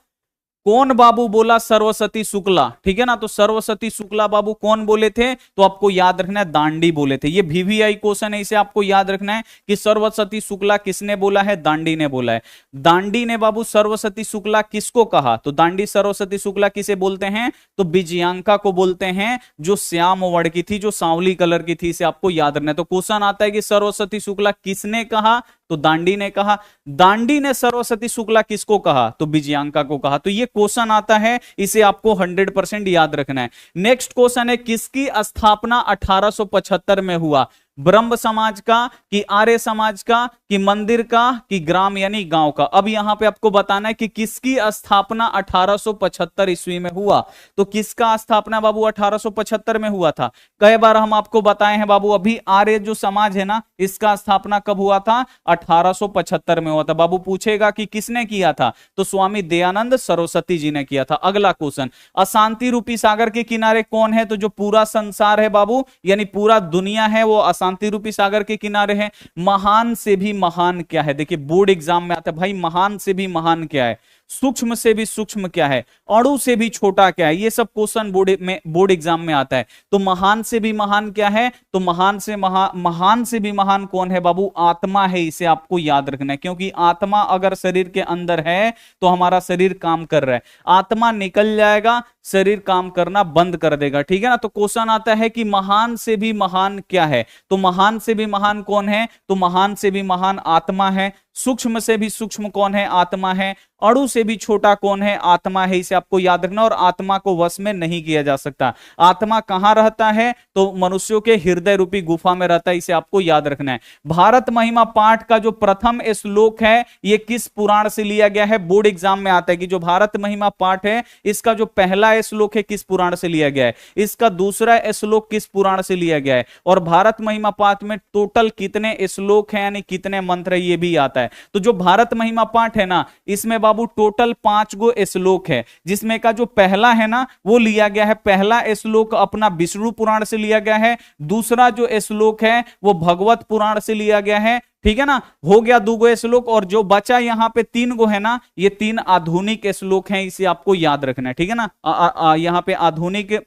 कौन बाबू बोला सरस्वती शुक्ला, ठीक है ना। तो सरस्वती शुक्ला बाबू कौन बोले थे, तो आपको याद रखना है दांडी बोले थे। ये वीवीआई क्वेश्चन है, इसे आपको याद रखना है कि सरस्वती शुक्ला किसने बोला है, दांडी ने बोला है। दांडी ने बाबू सरस्वती शुक्ला किसको कहा, तो दांडी सरस्वती शुक्ला किसे बोलते हैं, तो विजयांका को बोलते हैं, जो श्याम वर्ण की थी, जो सांवली कलर की थी, इसे आपको याद रखना है। तो क्वेश्चन आता है कि सरस्वती शुक्ला किसने कहा, तो दांडी ने कहा। दांडी ने सरस्वती शुक्ला किसको कहा, तो विजयांका को कहा। तो ये क्वेश्चन आता है, इसे आपको 100% याद रखना है। नेक्स्ट क्वेश्चन है किसकी स्थापना 1875 में हुआ, ब्रह्म समाज का, कि आर्य समाज का, कि मंदिर का, कि ग्राम यानी गांव का। अब यहां पे आपको बताना है कि किसकी स्थापना 1875 ईस्वी में हुआ। तो किसका स्थापना बाबू 1875 में हुआ था, कई बार हम आपको बताए हैं बाबू। अभी आर्य जो समाज है ना, इसका स्थापना कब हुआ था, 1875 में हुआ था। बाबू पूछेगा कि किसने किया था, तो स्वामी दयानंद सरस्वती जी ने किया था। अगला क्वेश्चन, अशांति रूपी सागर के किनारे कौन है, तो जो पूरा संसार है बाबू, यानी पूरा दुनिया है, वो शांति रूपी सागर के किनारे है। महान से भी महान क्या है, देखिए बोर्ड एग्जाम में आता है भाई, महान से भी महान क्या है, सूक्ष्म से भी सूक्ष्म क्या है, अणु से भी छोटा क्या है, ये सब क्वेश्चन बोर्ड एग्जाम में आता है। तो महान से भी महान क्या है, तो महान से भी महान कौन है बाबू, आत्मा है, इसे आपको याद रखना है। क्योंकि आत्मा अगर शरीर के अंदर है तो हमारा शरीर काम कर रहा है, आत्मा निकल जाएगा शरीर काम करना बंद कर देगा, ठीक है ना। तो क्वेश्चन आता है कि महान से भी महान क्या है, तो महान से भी महान कौन है, तो महान से भी महान आत्मा है। सूक्ष्म से भी सूक्ष्म कौन है, आत्मा है। अणु से भी छोटा कौन है, आत्मा है, इसे आपको याद रखना। और आत्मा को वश में नहीं किया जा सकता। आत्मा कहां रहता है, तो मनुष्यों के हृदय रूपी गुफा में रहता है, इसे आपको याद रखना है। भारत महिमा पाठ का जो प्रथम श्लोक है ये किस पुराण से लिया गया है, बोर्ड एग्जाम में आता है कि जो भारत महिमा पाठ है इसका जो पहला श्लोक है किस पुराण से लिया गया है, इसका दूसरा श्लोक किस पुराण से लिया गया है, और भारत महिमा पाठ में टोटल कितने श्लोक हैं, यानी कितने मंत्र, ये भी आता है। तो जो भारत महिमा पाठ है ना, इसमें बाबू टोटल 5 गो श्लोक है, जिसमें का जो पहला है ना वो लिया गया है, पहला श्लोक अपना विष्णु पुराण से लिया गया है, दूसरा जो श्लोक है वो भगवत पुराण से लिया गया है, ठीक है ना। हो गया 2 गो श्लोक, और जो बचा यहां पे 3 गो है ना, ये 3 आधुनिक श्लोक हैं, इसे आपको याद रखना है, ठीक है ना। यहां पे आधुनिक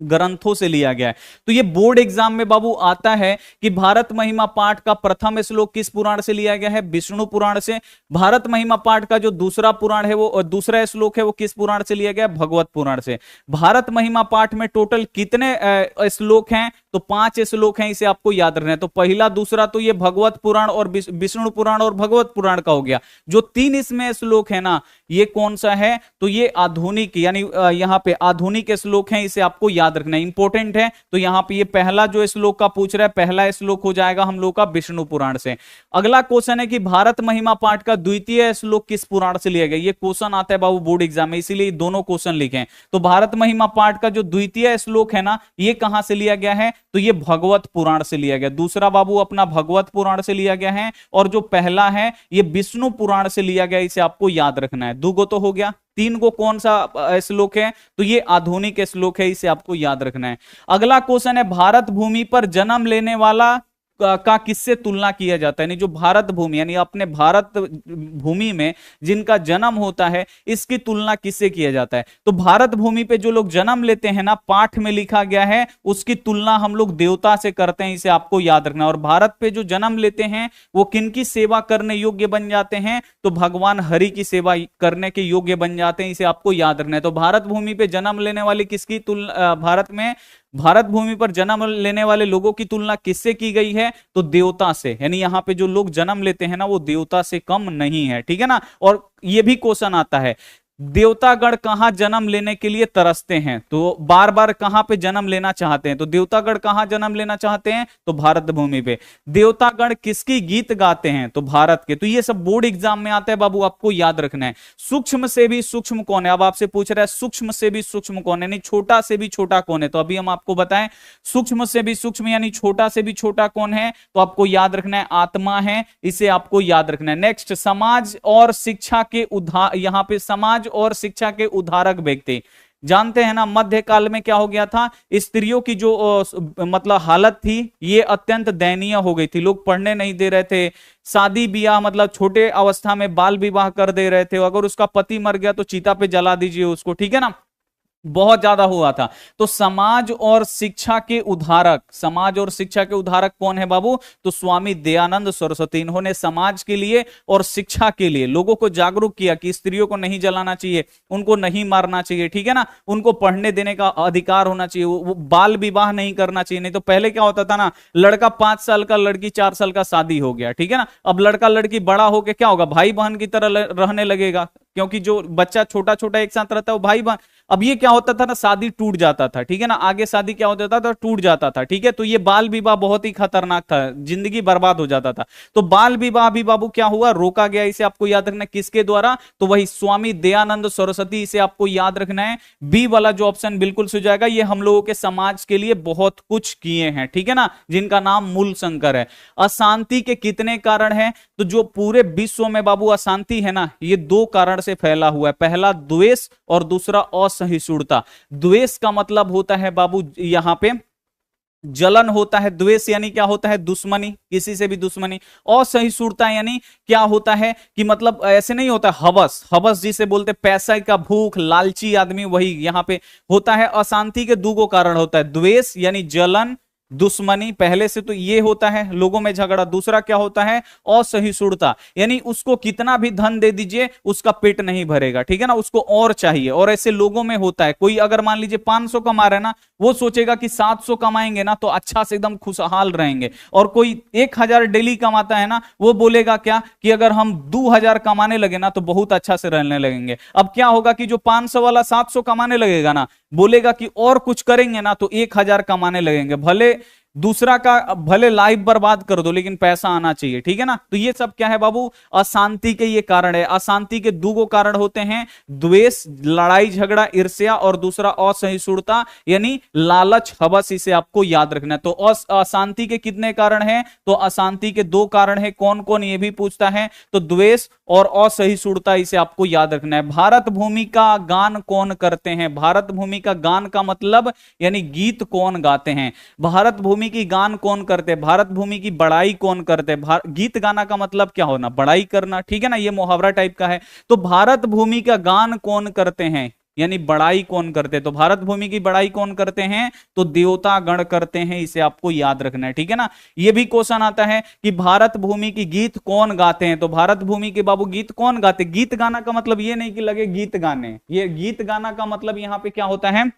ग्रंथों से लिया गया है। तो ये बोर्ड एग्जाम में बाबू आता है कि भारत महिमा पाठ का प्रथम श्लोक किस पुराण से लिया गया है, विष्णु पुराण से। भारत महिमा पाठ का जो दूसरा पुराण है वो दूसरा श्लोक है वो किस पुराण से लिया गया, भगवत पुराण से। भारत महिमा पाठ में टोटल कितने श्लोक हैं, तो 5 श्लोक हैं, इसे आपको याद रखना है। तो पहला दूसरा तो ये भगवत पुराण और विष्णु पुराण और भगवत पुराण का हो गया। जो 3 इसमें श्लोक है ना, ये कौन सा है, तो ये आधुनिक, यानी यहां पे आधुनिक श्लोक हैं, इसे आपको याद रखना, इंपॉर्टेंट है। तो यहां पे ये पहला जो श्लोक का पूछ रहा है, पहला श्लोक हो जाएगा हम लोग का विष्णु पुराण से। अगला क्वेश्चन है कि भारत महिमा पाठ का द्वितीय श्लोक किस पुराण से लिया गया, ये क्वेश्चन आता है बाबू बोर्ड एग्जाम में, इसीलिए दोनों क्वेश्चन लिखे। तो भारत महिमा पाठ का जो द्वितीय श्लोक है ना, ये कहां से लिया गया है, तो ये भगवत पुराण से लिया गया। दूसरा बाबू अपना भगवत पुराण से लिया गया है, और जो पहला है ये विष्णु पुराण से लिया गया, इसे आपको याद रखना है। 2 गो तो हो गया, 3 गो कौन सा श्लोक है, तो ये आधुनिक श्लोक है, इसे आपको याद रखना है। अगला क्वेश्चन है भारत भूमि पर जन्म लेने वाला का किससे तुलना किया जाता है, यानी जो भारत भूमि यानी अपने भारत भूमि में जिनका जन्म होता है इसकी तुलना किससे किया जाता है। तो भारत भूमि पे जो लोग जन्म लेते हैं ना, पाठ में लिखा गया है उसकी तुलना हम लोग देवता से करते हैं, इसे आपको याद रखना। और भारत पे जो जन्म लेते हैं वो किनकी सेवा करने योग्य बन जाते हैं, तो भगवान हरि की सेवा करने के योग्य बन जाते हैं, इसे आपको याद रखना है। तो भारत भूमि पे जन्म लेने वाली किसकी तुलना, भारत भूमि पर जन्म लेने वाले लोगों की तुलना किससे की गई है, तो देवता से। यानी यहां पे जो लोग जन्म लेते हैं ना वो देवता से कम नहीं है, ठीक है ना। और ये भी क्वेश्चन आता है, देवतागण कहां जन्म लेने के लिए तरसते हैं, तो बार बार कहां पे जन्म लेना चाहते हैं, तो देवतागण कहां जन्म लेना चाहते हैं, तो भारत भूमि पे। देवतागण किसकी गीत गाते हैं, तो भारत के। तो ये सब बोर्ड एग्जाम में आता है बाबू, आपको याद रखना है। सूक्ष्म से भी सूक्ष्म कौन है, अब आपसे पूछ रहा है सूक्ष्म से भी सूक्ष्म कौन है, यानी छोटा से भी छोटा कौन है, तो अभी हम आपको बताएं सूक्ष्म से भी सूक्ष्म यानी छोटा से भी छोटा कौन है, तो आपको याद रखना है आत्मा है, इसे आपको याद रखना है। नेक्स्ट, समाज और शिक्षा के यहां पे समाज और शिक्षा के उद्धारक व्यक्ति। जानते हैं ना मध्यकाल में क्या हो गया था, स्त्रियों की जो मतलब हालत थी ये अत्यंत दयनीय हो गई थी, लोग पढ़ने नहीं दे रहे थे, शादी ब्याह मतलब छोटे अवस्था में बाल विवाह कर दे रहे थे, अगर उसका पति मर गया तो चिता पे जला दीजिए उसको, ठीक है ना, बहुत ज्यादा हुआ था। तो समाज और शिक्षा के उद्धारक, समाज और शिक्षा के उद्धारक कौन है बाबू, तो स्वामी दयानंद सरस्वती। इन्होंने समाज के लिए और शिक्षा के लिए लोगों को जागरूक किया कि स्त्रियों को नहीं जलाना चाहिए, उनको नहीं मारना चाहिए, ठीक है ना, उनको पढ़ने देने का अधिकार होना चाहिए, वो बाल विवाह नहीं करना चाहिए। नहीं तो पहले क्या होता था ना, लड़का 5 साल का, लड़की 4 साल का, शादी हो गया, ठीक है ना। अब लड़का लड़की बड़ा होके क्या होगा, भाई बहन की तरह रहने लगेगा, क्योंकि जो बच्चा छोटा छोटा एक साथ रहता है वो भाई बहन। अब ये क्या होता था ना, शादी टूट जाता था, ठीक है ना, आगे शादी क्या होता था, टूट जाता था, ठीक है। तो ये बाल विवाह बहुत ही खतरनाक था, जिंदगी बर्बाद हो जाता था। तो बाल विवाह भी बाबू क्या हुआ, रोका गया, इसे आपको याद रखना है। किसके द्वारा, तो वही स्वामी दयानंद सरस्वती, इसे आपको याद रखना है। बी वाला जो ऑप्शन बिल्कुल सही जाएगा, ये हम लोगों के समाज के लिए बहुत कुछ किए हैं, ठीक है ना, जिनका नाम मूल शंकर है। अशांति के कितने कारण हैं, तो जो पूरे विश्व में बाबू अशांति है ना, ये 2 कारण से फैला हुआ है। पहला द्वेष और दूसरा असहिष्णुता। द्वेष का मतलब होता है बाबू यहां पे जलन होता है, द्वेष यानी क्या होता है, दुश्मनी, किसी से भी दुश्मनी। असहिष्णुता यानी क्या होता है कि मतलब ऐसे नहीं होता, हवस, हवस जिसे बोलते पैसा का भूख, लालची आदमी, वही यहां पे होता है। अशांति के 2 कारण होता है, द्वेष यानी जलन, दुश्मनी, पहले से तो ये होता है लोगों में झगड़ा। दूसरा क्या होता है, असहिष्णुता, यानी उसको कितना भी धन दे दीजिए उसका पेट नहीं भरेगा, ठीक है ना, उसको और चाहिए। और ऐसे लोगों में होता है, कोई अगर मान लीजिए 500 कमा रहे ना, वो सोचेगा कि 700 कमाएंगे ना तो अच्छा से एकदम खुशहाल रहेंगे। और कोई 1000 डेली कमाता है ना, वो बोलेगा क्या कि अगर हम 2000 कमाने लगे ना तो बहुत अच्छा से रहने लगेंगे। अब क्या होगा कि जो 500 वाला 700 कमाने लगेगा ना, बोलेगा कि और कुछ करेंगे ना तो 1000 कमाने लगेंगे, भले दूसरा का भले लाइफ बर्बाद कर दो लेकिन पैसा आना चाहिए, ठीक है ना। तो ये सब क्या है बाबू, अशांति के ये कारण है। अशांति के 2 कारण होते हैं, द्वेष, लड़ाई झगड़ा, ईर्ष्या, और दूसरा असहिष्णुता यानी लालच, हवस, इसे आपको याद रखना है। तो अशांति के कितने कारण हैं, तो अशांति के 2 कारण है। कौन कौन, ये भी पूछता है, तो द्वेष और असहिष्णुता, इसे आपको याद रखना है। भारत भूमि का गान कौन करते हैं, भारत भूमि का गान का मतलब यानी गीत कौन गाते हैं, भारत भूमि की गान कौन करते हैं, भारत भूमि की बड़ाई कौन करते हैं। गीत गाना का मतलब क्या होना, बड़ाई करना, ठीक है ना, ये मुहावरा टाइप का है। तो भारत भूमि का गान कौन करते हैं यानी बड़ाई कौन करते हैं, तो भारत भूमि की बड़ाई कौन करते हैं, तो देवता गण करते हैं, इसे आपको याद रखना है, ठीक है ना। ये भी क्वेश्चन आता है कि भारत भूमि की गीत कौन गाते हैं, तो भारत भूमि के बाबू गीत कौन गाते। गीत गाना का मतलब ये नहीं कि लगे गीत गाने, ये गीत गाना का मतलब यहां पे क्या होता है,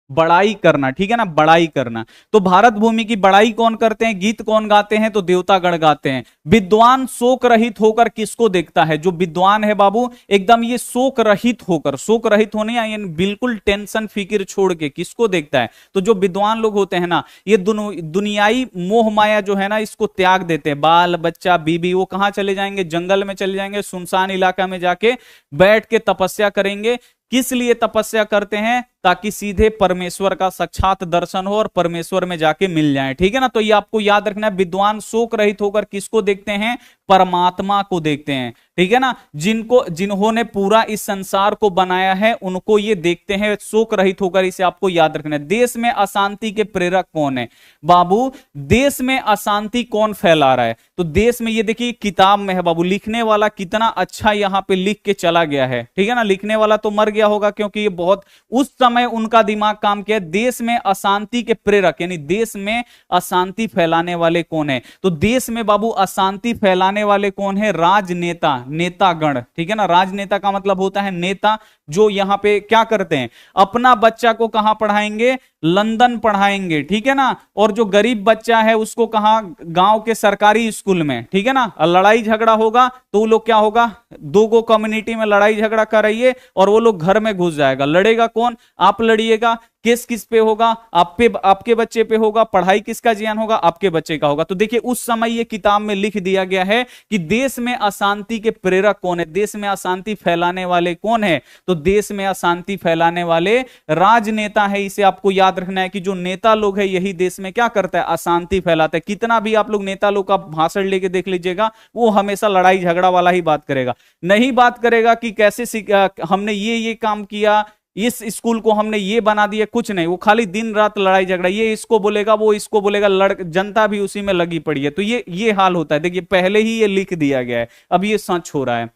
बड़ाई करना, ठीक है ना, बड़ाई करना। तो भारत भूमि की बड़ाई कौन करते हैं, गीत कौन गाते हैं, तो देवतागण गाते हैं। विद्वान शोक रहित होकर किसको देखता है, जो विद्वान है बाबू एकदम ये शोक रहित होकर, शोक रहित होने यानी बिल्कुल टेंशन फिक्र छोड़ के किसको देखता है, तो जो विद्वान लोग होते हैं ना, ये दुनियाई मोह माया जो है ना इसको त्याग देते हैं। बाल बच्चा बीबी वो कहां चले जाएंगे, जंगल में चले जाएंगे, सुनसान इलाका में जाके बैठ के तपस्या करेंगे। किस लिए तपस्या करते हैं, ताकि सीधे परमेश्वर का साक्षात दर्शन हो और परमेश्वर में जाके मिल जाए, ठीक है ना। तो ये आपको याद रखना है, विद्वान शोक रहित होकर किसको देखते हैं, परमात्मा को देखते हैं। ठीक है ना, जिन्होंने पूरा इस संसार को बनाया है उनको ये देखते हैं शोक रहित होकर, इसे आपको याद रखना है। देश में अशांति के प्रेरक कौन है बाबू, देश में अशांति कौन फैला रहा है, तो देश में ये देखिए किताब में है बाबू, लिखने वाला कितना अच्छा यहां पे लिख के चला गया है, ठीक है ना, लिखने वाला तो मर गया होगा क्योंकि ये बहुत उस समय उनका दिमाग काम किया। देश में अशांति के प्रेरक यानी देश में अशांति फैलाने वाले कौन है, तो देश में बाबू अशांति फैलाने वाले कौन है, राजनेता, नेतागण, ठीक है ना, राजनेता का मतलब होता है नेता जो यहां पे क्या करते हैं, अपना बच्चा को कहां पढ़ाएंगे, लंदन पढ़ाएंगे, ठीक है ना, और जो गरीब बच्चा है उसको कहां, गांव के सरकारी स्कूल में, ठीक है ना, लड़ाई झगड़ा होगा तो वो लोग क्या होगा, दो गो कम्युनिटी में लड़ाई झगड़ा कर रही है और वो लोग घर में घुस जाएगा, लड़ेगा कौन, आप लड़िएगा, केस किस पे होगा, आप पे, आपके बच्चे पे होगा, पढ़ाई किसका जियान होगा, आपके बच्चे का होगा। तो देखिए उस समय ये किताब में लिख दिया गया है कि देश में अशांति के प्रेरक कौन है, देश में अशांति फैलाने वाले कौन है, तो देश में अशांति फैलाने वाले राजनेता है। इसे आपको याद रखना है कि जो नेता लोग है यही देश में क्या करता है, अशांति फैलाता है। कितना भी आप लोग नेता लोग का भाषण लेके देख लीजिएगा, वो हमेशा लड़ाई झगड़ा वाला ही बात करेगा, नहीं बात करेगा कि कैसे हमने ये काम किया, इस स्कूल को हमने ये बना दिया, कुछ नहीं, वो खाली दिन रात लड़ाई झगड़ा, ये इसको बोलेगा वो इसको बोलेगा, जनता भी उसी में लगी पड़ी है। तो ये हाल होता है। देखिए पहले ही ये लिख दिया गया है, अब ये सच हो रहा है।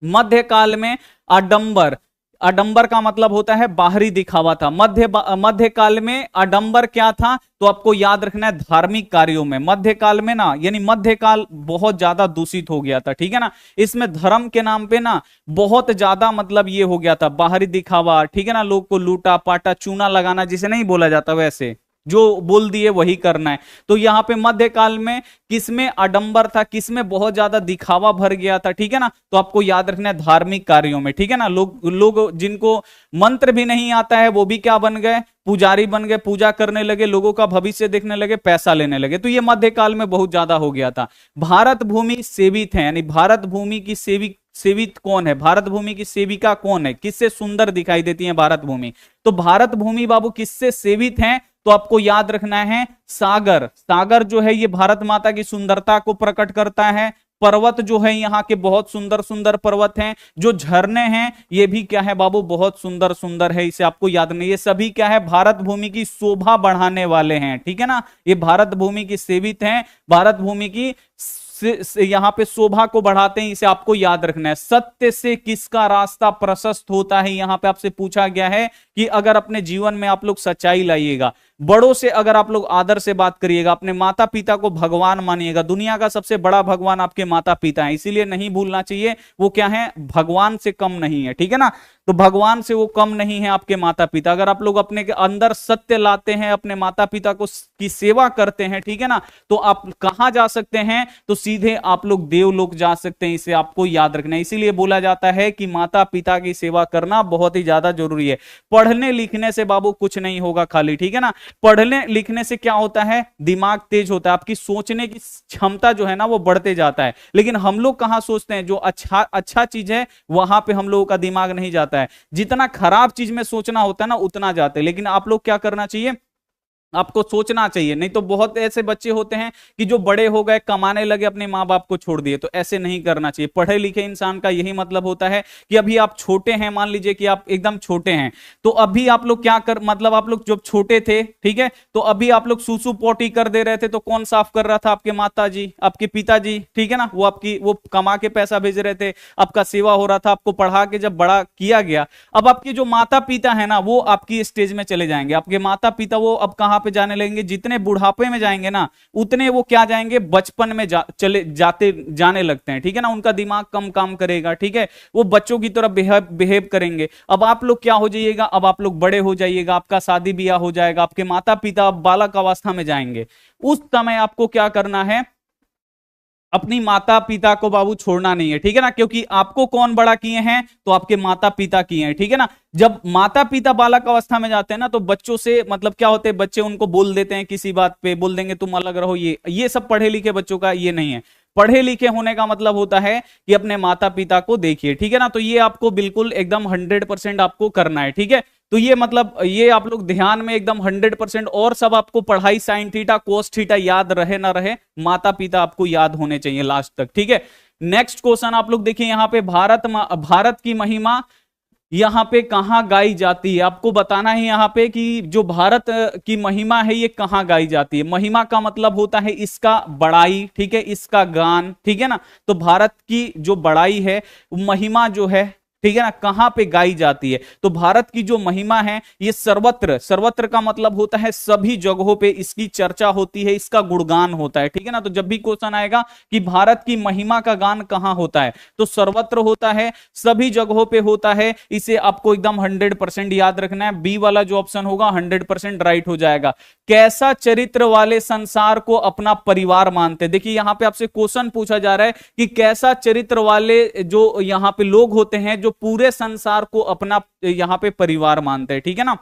मध्यकाल में आडंबर, आडंबर का मतलब होता है बाहरी दिखावा था। मध्यकाल में आडंबर क्या था, तो आपको याद रखना है धार्मिक कार्यों में। मध्यकाल में ना यानी मध्यकाल बहुत ज्यादा दूषित हो गया था, ठीक है ना, इसमें धर्म के नाम पे ना बहुत ज्यादा मतलब ये हो गया था बाहरी दिखावा, ठीक है ना, लोग को लूटा पाटा चूना लगाना जिसे नहीं बोला जाता, वैसे जो बोल दिए वही करना है। तो यहां पे मध्यकाल में किसमें आडंबर था, किसमें बहुत ज्यादा दिखावा भर गया था, ठीक है ना, तो आपको याद रखना है धार्मिक कार्यों में, ठीक है ना, लोग जिनको मंत्र भी नहीं आता है वो भी क्या बन गए, पुजारी बन गए, पूजा करने लगे, लोगों का भविष्य देखने लगे, पैसा लेने लगे। तो ये मध्यकाल में बहुत ज्यादा हो गया था। भारत भूमि सेवित है, यानी भारत भूमि की सेवित कौन है, भारत भूमि की सेविका कौन है, किससे सुंदर दिखाई देती है भारत भूमि, तो भारत भूमि बाबू किससे सेवित है, तो आपको याद रखना है सागर। सागर जो है ये भारत माता की सुंदरता को प्रकट करता है। पर्वत जो है यहाँ के बहुत सुंदर सुंदर पर्वत हैं, जो झरने हैं ये भी क्या है बाबू, बहुत सुंदर सुंदर है, इसे आपको याद नहीं, ये सभी क्या है, भारत भूमि की शोभा बढ़ाने वाले हैं, ठीक है ना, ये भारत भूमि की सेवित हैं, भारत भूमि की यहां पे शोभा को बढ़ाते हैं, इसे आपको याद रखना है। सत्य से किसका रास्ता प्रशस्त होता है, यहां पे आपसे पूछा गया है कि अगर अपने जीवन में आप लोग सच्चाई लाइएगा, बड़ों से अगर आप लोग आदर से बात करिएगा, अपने माता पिता को भगवान मानिएगा, दुनिया का सबसे बड़ा भगवान आपके माता पिता हैं, इसीलिए नहीं भूलना चाहिए वो क्या है, भगवान से कम नहीं है, ठीक है ना, तो भगवान से वो कम नहीं है आपके माता पिता। अगर आप लोग अपने के अंदर सत्य लाते हैं, अपने माता पिता को की सेवा करते हैं, ठीक है ना, तो आप कहां जा सकते हैं, तो सीधे आप लोग देवलोक जा सकते हैं, इसे आपको याद रखना है। इसीलिए बोला जाता है कि माता पिता की सेवा करना बहुत ही ज्यादा जरूरी है। पढ़ने लिखने से बाबू कुछ नहीं होगा खाली, ठीक है ना, पढ़ने लिखने से क्या होता है, दिमाग तेज होता है, आपकी सोचने की क्षमता जो है ना वो बढ़ते जाता है। लेकिन हम लोग कहां सोचते हैं, जो अच्छा चीज है वहां पे हम लोगों का दिमाग नहीं जाता है, जितना खराब चीज में सोचना होता है ना उतना जाते हैं। लेकिन आप लोग क्या करना चाहिए, आपको सोचना चाहिए। नहीं तो बहुत ऐसे बच्चे होते हैं कि जो बड़े हो गए, कमाने लगे, अपने माँ बाप को छोड़ दिए, तो ऐसे नहीं करना चाहिए। पढ़े लिखे इंसान का यही मतलब होता है कि अभी आप छोटे हैं, मान लीजिए कि आप एकदम छोटे हैं, तो अभी आप लोग क्या कर, मतलब आप लोग जब छोटे थे, ठीक है, तो अभी आप लोग सूसू पोटी कर दे रहे थे, तो कौन साफ कर रहा था, आपके माता जी, आपके पिताजी, ठीक है ना, वो कमा के पैसा भेज रहे थे, आपका सेवा हो रहा था, आपको पढ़ा के जब बड़ा किया गया। अब आपके जो माता पिता है ना वो आपकी स्टेज में चले जाएंगे, आपके माता पिता वो अब कहां पे जाने लगेंगे, जितने बुढ़ापे में जाएंगे ना उतने वो क्या जाएंगे, बचपन में जाने लगते हैं, ठीक है ना, उनका दिमाग कम काम करेगा, ठीक है, वो बच्चों की तरह बिहेव करेंगे। अब आप लोग क्या हो जाइएगा, अब आप लोग बड़े हो जाइएगा, आपका शादी ब्याह हो जाएगा, आपके माता पिता बालक अवस्था में जाएंगे, उस समय आपको क्या करना है, अपनी माता पिता को बाबू छोड़ना नहीं है, ठीक है ना, क्योंकि आपको कौन बड़ा किए हैं, तो आपके माता पिता किए हैं, ठीक है ना। जब माता पिता बालक अवस्था में जाते हैं ना तो बच्चों से मतलब क्या होते हैं, बच्चे उनको बोल देते हैं, किसी बात पे बोल देंगे तुम अलग रहो, ये सब पढ़े लिखे बच्चों का ये नहीं है। पढ़े लिखे होने का मतलब होता है कि अपने माता पिता को देखिए, ठीक है ना, तो ये आपको बिल्कुल एकदम 100% आपको करना है, ठीक है। तो ये मतलब ये आप लोग ध्यान में एकदम 100%, और सब आपको पढ़ाई साइन थीटा कोस थीटा याद रहे ना रहे, माता पिता आपको याद होने चाहिए लास्ट तक, ठीक है। नेक्स्ट क्वेश्चन आप लोग देखिए यहाँ पे भारत की महिमा यहाँ पे कहाँ गाई जाती है, आपको बताना है यहाँ पे कि जो भारत की महिमा है ये कहाँ गाई जाती है। महिमा का मतलब होता है इसका बड़ाई, ठीक है, इसका गान, ठीक है ना। तो भारत की जो बड़ाई है, महिमा जो है, ठीक है ना, कहां पे गाई जाती है। तो भारत की जो महिमा है ये सर्वत्र, सर्वत्र का मतलब होता है सभी जगहों पे इसकी चर्चा होती है, इसका गुणगान होता है, ठीक है ना। तो जब भी क्वेश्चन आएगा कि भारत की महिमा का गान कहां होता है, तो सर्वत्र होता है, सभी जगहों पे होता है। इसे आपको एकदम 100% याद रखना है। बी वाला जो ऑप्शन होगा 100% राइट हो जाएगा। कैसा चरित्र वाले संसार को अपना परिवार मानते। देखिए यहां पे आपसे क्वेश्चन पूछा जा रहा है कि कैसा चरित्र वाले जो यहां पे लोग होते हैं जो पूरे संसार को अपना यहां पे परिवार मानते हैं, ठीक है ना।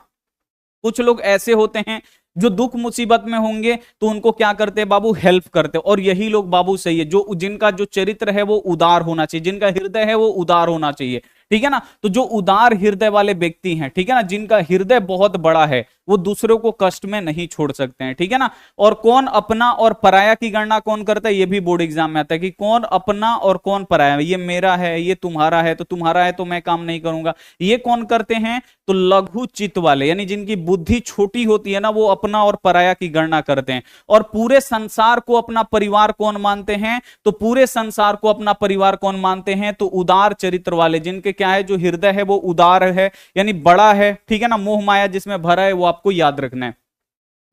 कुछ लोग ऐसे होते हैं जो दुख मुसीबत में होंगे तो उनको क्या करते हैं बाबू, हेल्प करते हैं। और यही लोग बाबू सही है, जो जिनका जो चरित्र है वो उदार होना चाहिए, जिनका हृदय है वो उदार होना चाहिए, ठीक है ना। तो जो उदार हृदय वाले व्यक्ति हैं, ठीक है ना, जिनका हृदय बहुत बड़ा है, वो दूसरों को कष्ट में नहीं छोड़ सकते हैं, ठीक है ना। और कौन अपना और पराया की गणना कौन करता है, ये भी बोर्ड एग्जाम में आता है कि कौन अपना और कौन पराया। ये मेरा है, ये तुम्हारा है, तो तुम्हारा है तो मैं काम नहीं करूंगा, ये कौन करते हैं, तो लघु चित्त वाले, यानी जिनकी बुद्धि छोटी होती है ना, वो अपना और पराया की गणना करते हैं। और पूरे संसार को अपना परिवार कौन मानते हैं, तो पूरे संसार को अपना परिवार कौन मानते हैं, तो उदार चरित्र वाले, जिनके क्या है, जो हृदय है वो उदार है, यानी बड़ा है, ठीक है ना, मोह माया जिसमें भरा है, वो आपको याद रखना है।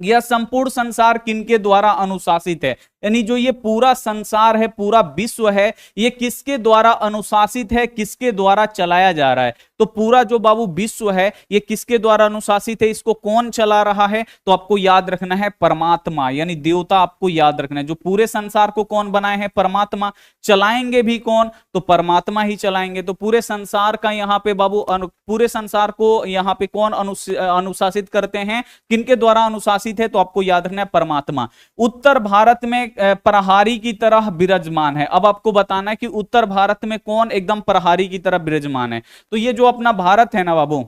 यह संपूर्ण संसार किनके द्वारा अनुशासित है, यानी जो ये पूरा संसार है, पूरा विश्व है, ये किसके द्वारा अनुशासित है, किसके द्वारा चलाया जा रहा है। तो पूरा जो बाबू विश्व है ये किसके द्वारा अनुशासित है, इसको कौन चला रहा है, तो आपको याद रखना है परमात्मा, यानी देवता आपको याद रखना है। जो पूरे संसार को कौन बनाए हैं, परमात्मा। चलाएंगे भी कौन, तो परमात्मा ही चलाएंगे। तो पूरे संसार का यहाँ पे बाबू पूरे संसार को यहाँ पे कौन अनुशासित करते हैं, किनके द्वारा अनुशासित है, तो आपको याद रखना है परमात्मा। उत्तर भारत में प्रहारी की तरह विराजमान है। अब आपको बताना है कि उत्तर भारत में कौन एकदम प्रहारी की तरह विराजमान है। तो ये जो अपना भारत है ना बाबू,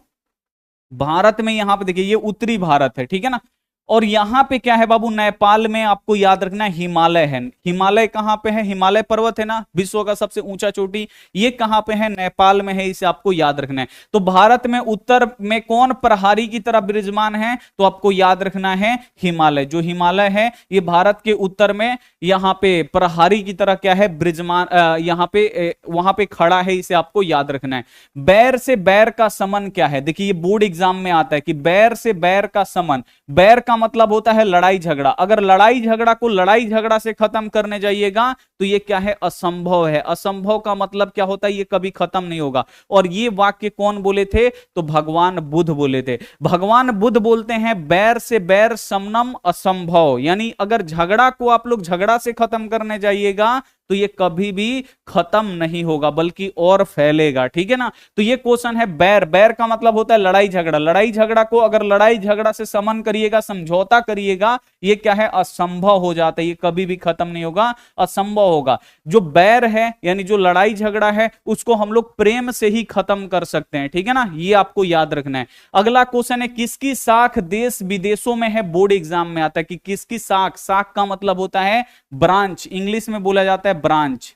भारत में यहां पे देखिए ये उत्तरी भारत है, ठीक है ना। और यहां पे क्या है बाबू, नेपाल में आपको याद रखना है हिमालय है। हिमालय कहां पे है, हिमालय पर्वत है ना, विश्व का सबसे ऊंचा चोटी, ये कहां पे है, नेपाल में है, इसे आपको याद रखना है। तो भारत में उत्तर में कौन प्रहारी की तरह विराजमान है, तो आपको याद रखना है हिमालय। जो हिमालय है ये भारत के उत्तर में यहां पे प्रहारी की तरह क्या है, विराजमान, यहां पे वहां पे खड़ा है, इसे आपको याद रखना है। बैर से बैर का समन क्या है, देखिए ये बोर्ड एग्जाम में आता है कि बैर से बैर का समन, बैर का मतलब होता है लड़ाई झगड़ा। अगर लड़ाई झगड़ा को लड़ाई झगड़ा से खत्म करने जाइएगा तो ये क्या है, असंभव है। असंभव का मतलब क्या होता है, ये कभी खत्म नहीं होगा। और ये वाक्य कौन बोले थे, तो भगवान बुद्ध बोले थे। भगवान बुद्ध बोलते हैं बैर से बैर समनम असंभव, यानी अगर झगड़ा को आप लोग झगड़ा से खत्म करने जाइएगा तो ये कभी भी खत्म नहीं होगा बल्कि और फैलेगा, ठीक है ना। तो ये क्वेश्चन है बैर, बैर का मतलब होता है लड़ाई झगड़ा। लड़ाई झगड़ा को अगर लड़ाई झगड़ा से समन करिएगा, समझौता करिएगा, ये क्या है, असंभव हो जाता है, ये कभी भी खत्म नहीं होगा, असंभव होगा। जो बैर है यानी जो लड़ाई झगड़ा है उसको हम लोग प्रेम से ही खत्म कर सकते हैं, ठीक है ना, ये आपको याद रखना है। अगला क्वेश्चन है किसकी साख देश विदेशों में है, बोर्ड एग्जाम में आता है कि किसकी साख। साख का मतलब होता है ब्रांच, इंग्लिश में बोला जाता है ब्रांच।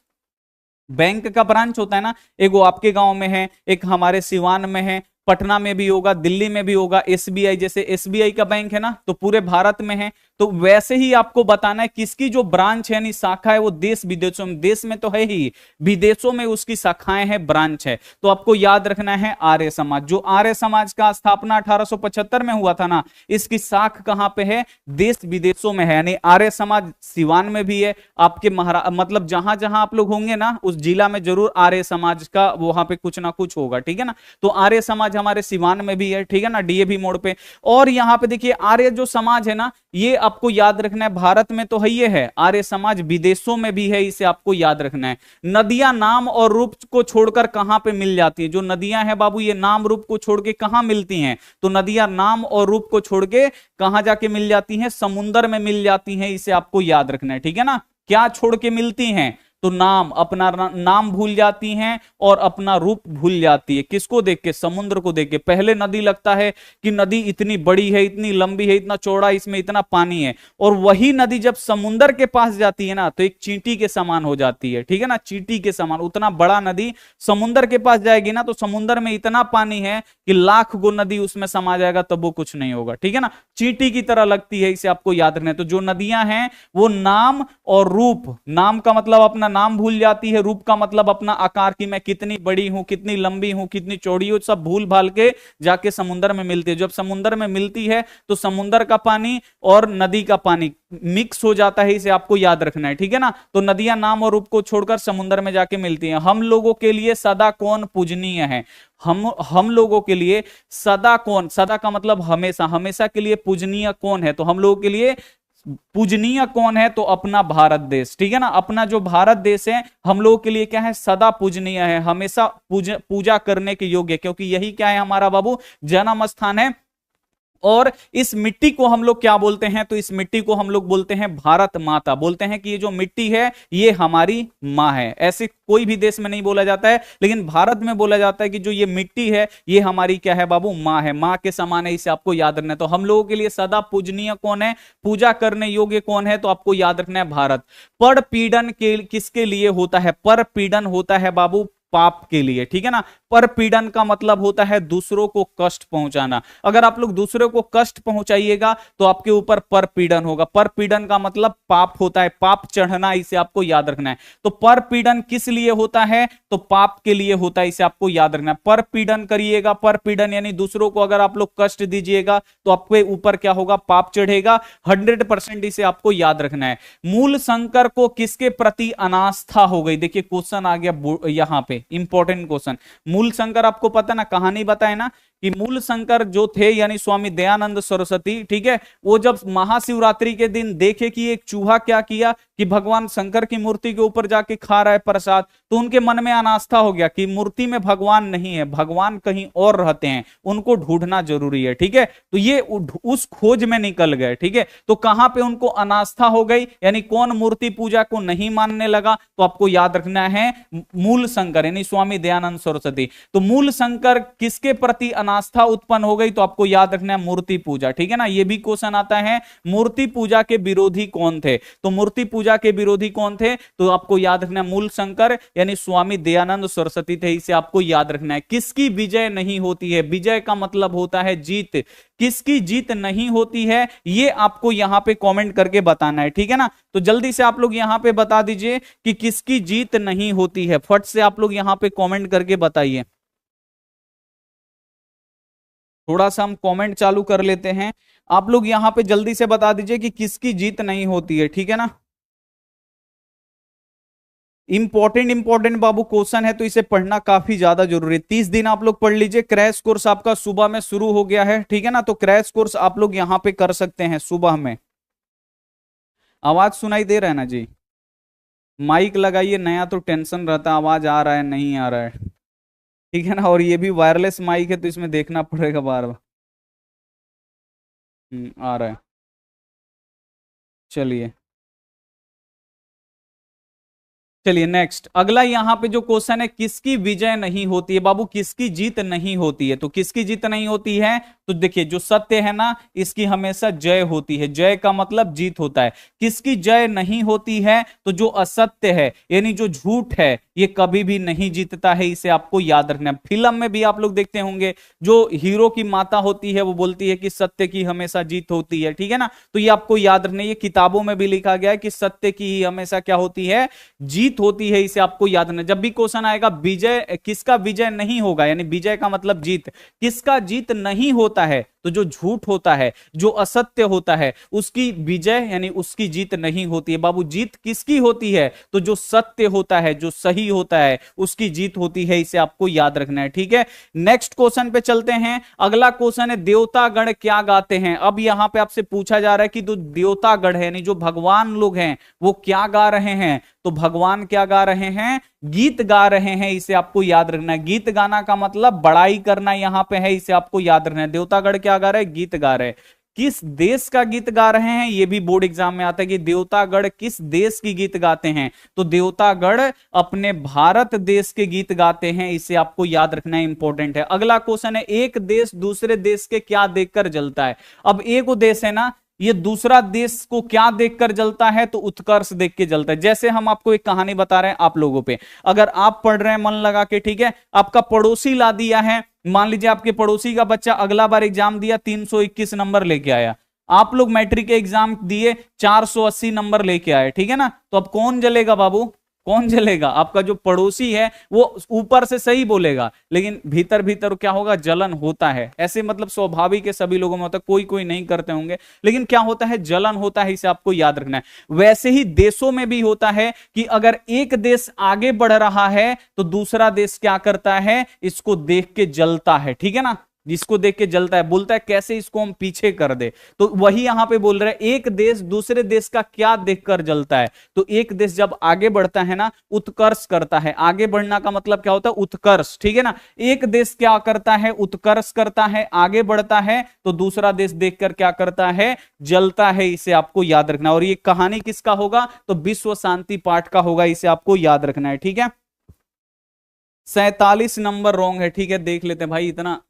बैंक का ब्रांच होता है ना, एक वो आपके गांव में है, एक हमारे सिवान में है, पटना में भी होगा, दिल्ली में भी होगा। एसबीआई, जैसे एसबीआई का बैंक है ना, तो पूरे भारत में है। तो वैसे ही आपको बताना है किसकी जो ब्रांच है यानी शाखा है वो देश विदेशों में, देश में तो है ही, विदेशों में उसकी शाखाएं हैं, ब्रांच है। तो आपको याद रखना है आर्य समाज। जो आर्य समाज का स्थापना 1875 में हुआ था ना, इसकी शाख कहां पे है, देश विदेशों में है। यानी आर्य समाज सिवान में भी है, आपके मतलब जहां जहां आप लोग होंगे ना उस जिला में जरूर आर्य समाज का वहां पे कुछ ना कुछ होगा, ठीक है ना। तो आर्य समाज हमारे सिवान में भी है, ठीक है ना, डीएवी मोड़ पे। और यहां पे देखिए आर्य जो समाज है ना, ये आपको याद रखना है, भारत में तो है, ये है आर्य समाज, विदेशों में भी है, इसे आपको याद रखना है। नदियां नाम और रूप को छोड़कर कहां पे मिल जाती है, जो नदियां हैं बाबू ये नाम रूप को छोड़ के कहां मिलती हैं, तो नदियां नाम और रूप को छोड़ के कहां जाके मिल जाती हैं, समुद्र में मिल जाती हैं, इसे आपको याद रखना है, ठीक है ना। क्या छोड़ के मिलती हैं, तो नाम, अपना नाम भूल जाती हैं और अपना रूप भूल जाती है। किसको देख के? समुद्र को देख के। पहले नदी लगता है कि नदी इतनी बड़ी है, इतनी लंबी है, इतना चौड़ा, इसमें इतना पानी है, और वही नदी जब समुद्र के पास जाती है ना तो एक चींटी के समान हो जाती है, ठीक है ना, चींटी के समान। उतना बड़ा नदी समुद्र के पास जाएगी ना तो समुद्र में इतना पानी है कि लाख गो नदी उसमें समा जाएगा तब वो कुछ नहीं होगा, ठीक है ना, चींटी की तरह लगती है, इसे आपको याद रखना है। तो जो नदियां हैं वो नाम और रूप, नाम का मतलब अपना नाम भूल जाती है, रूप का मतलब अपना आकार, कि मैं कितनी बड़ी हूं, कितनी लंबी हूं, कितनी चौड़ी हूं, सब भूल भाल के जाके समुद्र में मिलती है। जब समुद्र में मिलती है तो समुद्र का पानी और नदी का पानी मिक्स हो जाता है, इसे आपको याद रखना है, ठीक है ना। तो नदियां नाम और रूप को छोड़कर समुद्र में जाके मिलती हैं। हम लोगों के लिए सदा कौन पूजनीय है? हम लोगों के लिए सदा कौन, सदा का मतलब हमेशा, हमेशा के लिए पूजनीय कौन है? तो हम लोगों के लिए पूजनीय कौन है? तो अपना भारत देश, ठीक है ना। अपना जो भारत देश है हम लोगों के लिए क्या है? सदा पूजनीय है, हमेशा पूजा करने के योग्य, क्योंकि यही क्या है? हमारा बाबू जन्म स्थान है। और इस मिट्टी को हम लोग क्या बोलते हैं? तो इस मिट्टी को हम लोग बोलते हैं भारत माता। बोलते हैं कि ये जो मिट्टी है ये हमारी माँ है। ऐसे कोई भी देश में नहीं बोला जाता है, लेकिन भारत में बोला जाता है कि जो ये मिट्टी है ये हमारी क्या है बाबू? माँ है, माँ के समान है, इसे आपको याद रखना है। तो हम लोगों के लिए सदा पूजनीय कौन है? पूजा करने योग्य कौन है? तो आपको याद रखना है भारत। पर पीड़न के किसके लिए होता है? पर पीड़न होता है बाबू पाप के लिए, ठीक है ना। पर पीड़न का मतलब होता है दूसरों को कष्ट पहुंचाना। अगर आप लोग दूसरों को कष्ट पहुंचाइएगा तो आपके ऊपर पर पीड़न होगा। पर पीड़न का मतलब पाप होता है, पाप चढ़ना, इसे आपको याद रखना है। तो पर पीड़न किस लिए होता है? तो पाप के लिए होता है, इसे आपको याद रखना है। पर पीड़न करिएगा, पर पीड़न यानी दूसरों को अगर आप लोग कष्ट दीजिएगा तो आपके ऊपर क्या होगा? पाप चढ़ेगा। 100% इसे आपको याद रखना है। मूल शंकर को किसके प्रति अनास्था हो गई? देखिए क्वेश्चन आ गया यहां पे, इंपॉर्टेंट क्वेश्चन। मूल शंकर आपको पता ना, कहानी बताए ना कि मूल शंकर जो थे यानी स्वामी दयानंद सरस्वती, ठीक है, वो जब महाशिवरात्रि के दिन देखे कि एक चूहा क्या किया कि भगवान शंकर की मूर्ति के ऊपर जाके खा रहा है प्रसाद, तो उनके मन में अनास्था हो गया कि मूर्ति में भगवान नहीं है, भगवान कहीं और रहते हैं, उनको ढूंढना जरूरी है, ठीक है। तो ये उस खोज में निकल गए, ठीक है। तो कहां पे उनको अनास्था हो गई, यानी कौन मूर्ति पूजा को नहीं मानने लगा? तो आपको याद रखना है मूल शंकर यानी स्वामी दयानंद सरस्वती। तो मूल शंकर किसके प्रति अनास्था उत्पन्न हो गई? तो आपको याद रखना है मूर्ति पूजा, ठीक है ना। ये भी क्वेश्चन आता है, मूर्ति पूजा के विरोधी कौन थे? तो मूर्ति पूजा के विरोधी कौन थे? तो आपको याद रखना है मूल शंकर यानी स्वामी दयानंद सरस्वती थे, इसे आपको याद रखना है। किसकी विजय नहीं होती है? विजय का मतलब होता है जीत। किसकी जीत नहीं होती है ये आपको यहां पे कमेंट करके बताना है, ठीक है ना। तो जल्दी से आप लोग यहां पे बता दीजिए कि किसकी जीत नहीं होती है, फट से आप लोग यहां पे कमेंट करके बताइए। थोड़ा सा हम कमेंट चालू कर लेते हैं, आप लोग यहां पे जल्दी से बता दीजिए कि किसकी जीत नहीं होती है, ठीक है ना। इंपॉर्टेंट बाबू क्वेश्चन है तो इसे पढ़ना काफी ज्यादा जरूरी है। 30 दिन आप लोग पढ़ लीजिए। क्रैश कोर्स आपका सुबह में शुरू हो गया है, ठीक है ना। तो क्रैश कोर्स आप लोग यहां पे कर सकते हैं सुबह में। आवाज सुनाई दे रहा है ना जी? माइक लगाइए, नया तो टेंशन रहता है आवाज आ रहा है नहीं आ रहा है, ठीक है ना। और ये भी वायरलेस माइक है तो इसमें देखना पड़ेगा बार बार। आ रहा है, चलिए चलिए नेक्स्ट अगला यहां पे जो क्वेश्चन है, किसकी विजय नहीं होती है बाबू? किसकी जीत नहीं होती है? तो किसकी जीत नहीं होती है? तो देखिए जो सत्य है ना इसकी हमेशा जय होती है। जय का मतलब जीत होता है। किसकी जय नहीं होती है? तो जो असत्य है यानी जो झूठ है ये कभी भी नहीं जीतता है, इसे आपको याद रखना है। फिल्म में भी आप लोग देखते होंगे जो हीरो की माता होती है वो बोलती है कि सत्य की हमेशा जीत होती है, ठीक है ना। तो ये आपको याद रखना है, ये किताबों में भी लिखा गया है कि सत्य की ही हमेशा क्या होती है? जीत होती है, इसे आपको याद रखना। जब भी क्वेश्चन आएगा विजय किसका विजय नहीं होगा यानी विजय का मतलब जीत, किसका जीत नहीं होता है? तो जो झूठ होता है, जो असत्य होता है उसकी विजय यानी उसकी जीत नहीं होती है। बाबू जीत किसकी होती है? तो जो सत्य होता है, जो सही होता है उसकी जीत होती है, इसे आपको याद रखना है, ठीक है। नेक्स्ट क्वेश्चन पे चलते हैं। अगला क्वेश्चन है देवतागण क्या गाते हैं? अब यहां पे आपसे पूछा जा रहा है कि जो देवतागण है यानी जो भगवान लोग हैं वो क्या गा रहे हैं? तो भगवान क्या गा रहे हैं? गीत गा रहे हैं, इसे आपको याद रखना है। गीत गाना का मतलब बड़ाई करना यहां पे है, इसे आपको याद रखना है। देवतागण क्या गा रहे हैं? गीत गा रहे हैं। किस देश का गीत गा रहे हैं, ये भी बोर्ड एग्जाम में आता है कि देवतागढ़ किस देश की गीत गाते हैं, तो देवतागढ़ अपने भारत देश के गीत गाते हैं। इसे आपको याद रखना इंपॉर्टेंट है। अगला क्वेश्चन है, एक देश दूसरे देश के क्या देखकर जलता है। अब एक देश है ना, ये दूसरा देश को क्या देखकर जलता है, तो उत्कर्ष देख के जलता है। जैसे हम आपको एक कहानी बता रहे हैं आप लोगों पे, अगर आप पढ़ रहे हैं मन लगा के, ठीक है, आपका पड़ोसी ला दिया है, मान लीजिए आपके पड़ोसी का बच्चा अगला बार एग्जाम दिया 321 नंबर लेके आया, आप लोग मैट्रिक के एग्जाम दिए 480 नंबर लेके आए, ठीक है ना, तो अब कौन जलेगा बाबू, कौन जलेगा? आपका जो पड़ोसी है वो ऊपर से सही बोलेगा, लेकिन भीतर भीतर क्या होगा, जलन होता है। ऐसे मतलब स्वाभाविक है, सभी लोगों में होता है, कोई कोई नहीं करते होंगे, लेकिन क्या होता है, जलन होता है। इसे आपको याद रखना है। वैसे ही देशों में भी होता है कि अगर एक देश आगे बढ़ रहा है तो दूसरा देश क्या करता है, इसको देख के जलता है, ठीक है ना, जिसको देख के जलता है, बोलता है कैसे इसको हम पीछे कर दे। तो वही यहां पे बोल रहे हैं, एक देश दूसरे देश का क्या देखकर जलता है, तो एक देश जब आगे बढ़ता है ना, उत्कर्ष करता है। आगे बढ़ना का मतलब क्या होता है, उत्कर्ष, ठीक है ना। एक देश क्या करता है, उत्कर्ष करता है, आगे बढ़ता है, तो दूसरा देश देखकर क्या करता है, जलता है। इसे आपको याद रखना। और ये कहानी किसका होगा, तो विश्व शांति पाठ का होगा। इसे आपको याद रखना है, ठीक है। 47 नंबर रॉन्ग है, ठीक है, देख लेते हैं भाई। इतना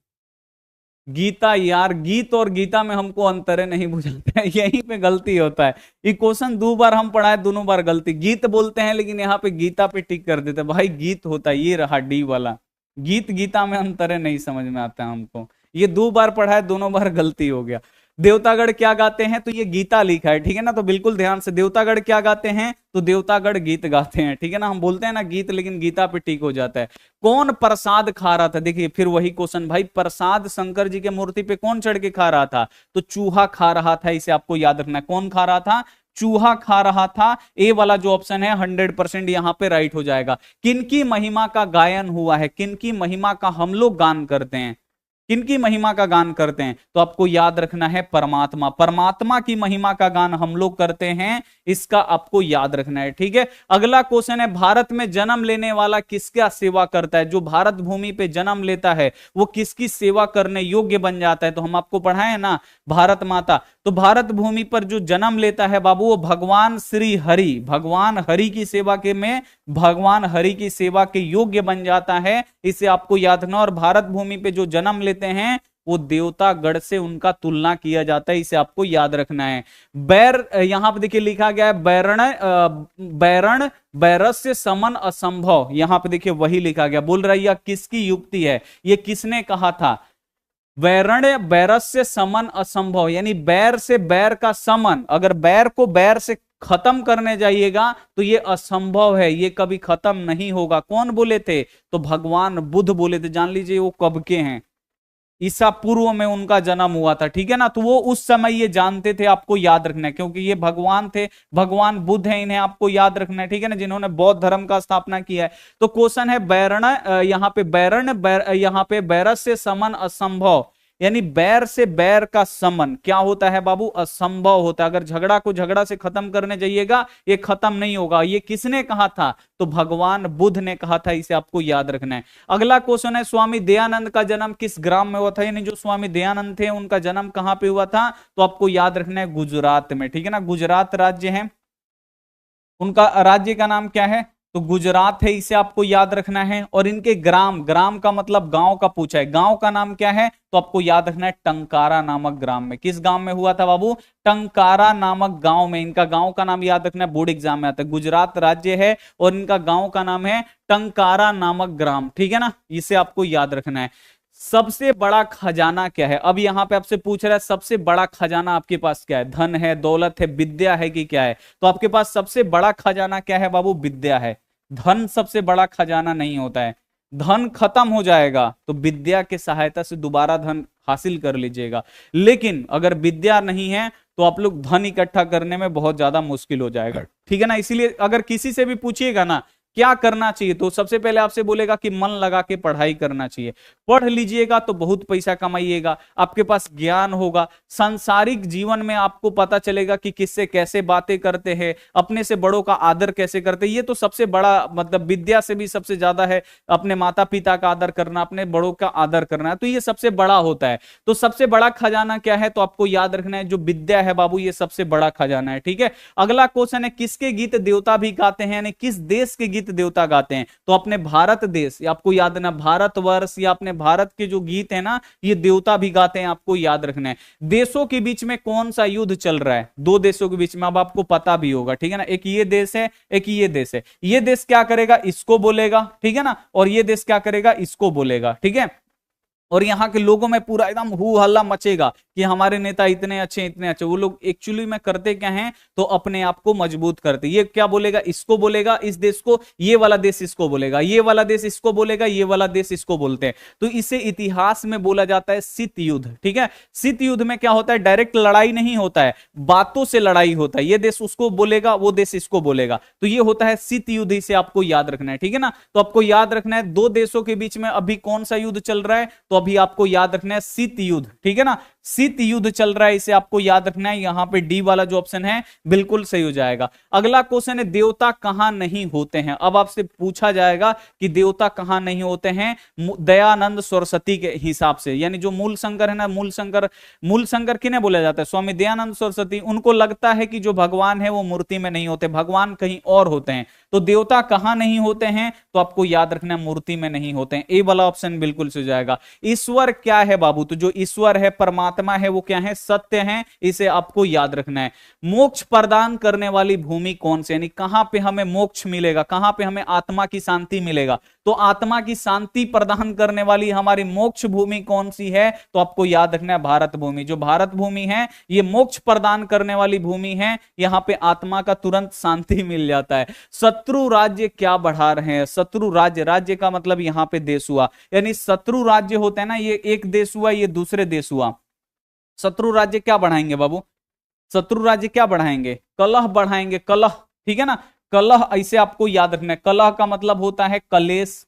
गीता, यार गीत और गीता में हमको अंतर नहीं बुझाता है, यहीं पे गलती होता है। ये क्वेश्चन 2 बार हम पढ़ाए, दोनों बार गलती। गीत बोलते हैं लेकिन यहाँ पे गीता पे टिक कर देते हैं। भाई गीत होता है, ये रहा डी वाला गीत, गीता में अंतर नहीं समझ में आता है हमको। ये 2 बार पढ़ाए, दोनों बार गलती हो गया। देवतागढ़ क्या गाते हैं, तो ये गीता लिखा है, ठीक है ना, तो बिल्कुल ध्यान से। देवतागढ़ क्या गाते हैं, तो देवतागढ़ गीत गाते हैं, ठीक है ना। हम बोलते हैं ना गीत, लेकिन गीता पे टिक हो जाता है। कौन प्रसाद खा रहा था, देखिए फिर वही क्वेश्चन भाई, प्रसाद शंकर जी के मूर्ति पे कौन चढ़ के खा रहा था, तो चूहा खा रहा था। इसे आपको याद रखना है, कौन खा रहा था, चूहा खा रहा था। ए वाला जो ऑप्शन है 100% यहां पे राइट हो जाएगा। किनकी महिमा का गायन हुआ है, किनकी महिमा का हम लोग गान करते हैं, किनकी महिमा का गान करते हैं, तो आपको याद रखना है परमात्मा, परमात्मा की महिमा का गान हम लोग करते हैं। इसका आपको याद रखना है, ठीक है। अगला क्वेश्चन है, भारत में जन्म लेने वाला किसका सेवा करता है, जो भारत भूमि पे जन्म लेता है वो किसकी सेवा करने योग्य बन जाता है, तो हम आपको पढ़ाए हैं ना, भारत माता। तो भारत भूमि पर जो जन्म लेता है बाबू, वो भगवान श्री हरि, भगवान हरि की सेवा के में, भगवान हरि की सेवा के योग्य बन जाता है। इसे आपको याद रखना। और भारत भूमि पे जो जन्म लेते हैं वो देवतागढ़ से उनका तुलना किया जाता है। इसे आपको याद रखना है। बैर, यहां पे देखिए लिखा गया है बैरण, बैरण बैरस्य समन असंभव, यहां पे देखिए वही लिखा गया। बोल रहा है यह किसकी युक्ति है, ये किसने कहा था, वैरण्य बैरस्य समन असंभव, यानी बैर से बैर का समन, अगर बैर को बैर से खत्म करने जाइएगा तो ये असंभव है, ये कभी खत्म नहीं होगा। कौन बोले थे, तो भगवान बुद्ध बोले थे। जान लीजिए वो कब के हैं, ईसा पूर्व में उनका जन्म हुआ था, ठीक है ना। तो वो उस समय ये जानते थे, आपको याद रखना है, क्योंकि ये भगवान थे, भगवान बुद्ध है, इन्हें आपको याद रखना है, ठीक है ना, जिन्होंने बौद्ध धर्म का स्थापना किया है। तो क्वेश्चन है बैरण, यहाँ पे बैरण, यहाँ पे बैरस से समन असंभव, यानी बैर से बैर का समन क्या होता है बाबू, असंभव होता है। अगर झगड़ा को झगड़ा से खत्म करने जाइएगा ये खत्म नहीं होगा। ये किसने कहा था, तो भगवान बुद्ध ने कहा था। इसे आपको याद रखना है। अगला क्वेश्चन है, स्वामी दयानंद का जन्म किस ग्राम में हुआ था, यानी जो स्वामी दयानंद थे उनका जन्म कहां पे हुआ था, तो आपको याद रखना है गुजरात में, ठीक है ना। गुजरात राज्य है, उनका राज्य का नाम क्या है, तो गुजरात है। इसे आपको याद रखना है। और इनके ग्राम, ग्राम का मतलब गांव का पूछा है, गांव का नाम क्या है, तो आपको याद रखना है टंकारा नामक ग्राम में। किस गांव में हुआ था बाबू, टंकारा नामक गांव में। इनका गांव का नाम याद रखना है, बोर्ड एग्जाम में आता है। गुजरात राज्य है और इनका गांव का नाम है टंकारा नामक ग्राम, ठीक है ना। इसे आपको याद रखना है। सबसे बड़ा खजाना क्या है, अब यहां पे आपसे पूछ रहा है सबसे बड़ा खजाना आपके पास क्या है, धन है, दौलत है, विद्या है कि क्या है, तो आपके पास सबसे बड़ा खजाना क्या है बाबू, विद्या है। धन सबसे बड़ा खजाना नहीं होता है। धन खत्म हो जाएगा तो विद्या की सहायता से दोबारा धन हासिल कर लीजिएगा, लेकिन अगर विद्या नहीं है तो आप लोग धन इकट्ठा करने में बहुत ज्यादा मुश्किल हो जाएगा, ठीक है ना। इसीलिए अगर किसी से भी पूछिएगा ना क्या करना चाहिए? तो सबसे पहले आपसे बोलेगा कि मन लगा के पढ़ाई करना चाहिए। पढ़ लीजिएगा तो बहुत पैसा कमाइएगा, आपके पास ज्ञान होगा, सांसारिक जीवन में आपको पता चलेगा कि किससे कैसे बातें करते हैं, अपने से बड़ों का आदर कैसे करते हैं। ये तो सबसे बड़ा मतलब विद्या से भी सबसे ज्यादा है अपने माता पिता का आदर करना, अपने बड़ों का आदर करना, तो ये सबसे बड़ा होता है। तो सबसे बड़ा खजाना क्या है? तो आपको याद रखना है जो विद्या है बाबू, ये सबसे बड़ा खजाना है। ठीक है, अगला क्वेश्चन है किसके गीत देवता भी गाते हैं, यानी किस देश के गीत देवता गाते हैं? तो अपने भारत देश, आपको याद रखना भारतवर्ष या अपने भारत के जो गीत है ना, ये देवता भी गाते हैं, आपको याद रखना है। देशों के बीच में कौन सा युद्ध चल रहा है? दो देशों के बीच में, अब आपको पता भी होगा, ठीक है ना, एक ये देश है, एक ये देश है। ये देश क्या करेगा? इसको बोलेगा, ठीक है ना, और ये देश क्या करेगा? इसको बोलेगा, ठीक है। और यहाँ के लोगों में पूरा एकदम हू हल्ला मचेगा कि हमारे नेता इतने अच्छे इतने अच्छे। वो लोग एक्चुअली में करते क्या हैं? तो अपने आप को मजबूत करते। ये क्या बोलेगा? इसको बोलेगा, इस देश को, ये वाला देश इसको बोलेगा, ये वाला देश इसको बोलेगा, ये वाला देश इसको बोलते हैं। तो इसे इतिहास में बोला जाता है शीत युद्ध। ठीक है, शीत युद्ध में क्या होता है? डायरेक्ट लड़ाई नहीं होता है, बातों से लड़ाई होता है। ये देश उसको बोलेगा, वो देश इसको बोलेगा, तो ये होता है शीत युद्ध। इसे आपको याद रखना है, ठीक है ना। तो आपको याद रखना है दो देशों के बीच में अभी कौन सा युद्ध चल रहा है? तो अभी आपको याद रखना है शीत युद्ध, ठीक है ना, शीत युद्ध चल रहा है, इसे आपको याद रखना है। यहां पे डी वाला जो ऑप्शन है बिल्कुल सही हो जाएगा। अगला क्वेश्चन है देवता कहां नहीं होते हैं। अब आपसे पूछा जाएगा कि देवता कहां नहीं होते हैं दयानंद सरस्वती के हिसाब से, यानी जो मूल शंकर है ना, मूल शंकर किन्हें बोला जाता है? स्वामी दयानंद सरस्वती। उनको लगता है कि जो भगवान है वो मूर्ति में नहीं होते, भगवान कहीं और होते हैं। तो देवता कहां नहीं होते हैं? तो आपको याद रखना मूर्ति में नहीं होते हैं। ए वाला ऑप्शन बिल्कुल सही हो जाएगा। ईश्वर क्या है बाबू? तो जो ईश्वर है, परमात्मा है, वो क्या है? सत्य है, इसे आपको याद रखना है। मोक्ष प्रदान करने वाली भूमि कौन सी, यानी कहां पे हमें मोक्ष मिलेगा, कहां पे हमें आत्मा की शांति मिलेगा? तो आत्मा की शांति प्रदान करने वाली हमारी मोक्ष भूमि कौन सी है? तो आपको याद रखना है भारत भूमि। जो भारत भूमि है ये मोक्ष प्रदान करने वाली भूमि है, यहां पे आत्मा का तुरंत शांति मिल जाता है। शत्रु राज्य क्या बढ़ा रहे हैं? शत्रु राज्य, राज्य का मतलब यहां पे देश हुआ, यानी शत्रु राज्य होता है ना, ये एक देश हुआ, ये दूसरे देश हुआ। शत्रु राज्य क्या बढ़ाएंगे बाबू? शत्रु राज्य क्या बढ़ाएंगे? कलह बढ़ाएंगे, कलह, ठीक है ना, कलह। ऐसे आपको याद रखना है, कलह का मतलब होता है कलेश,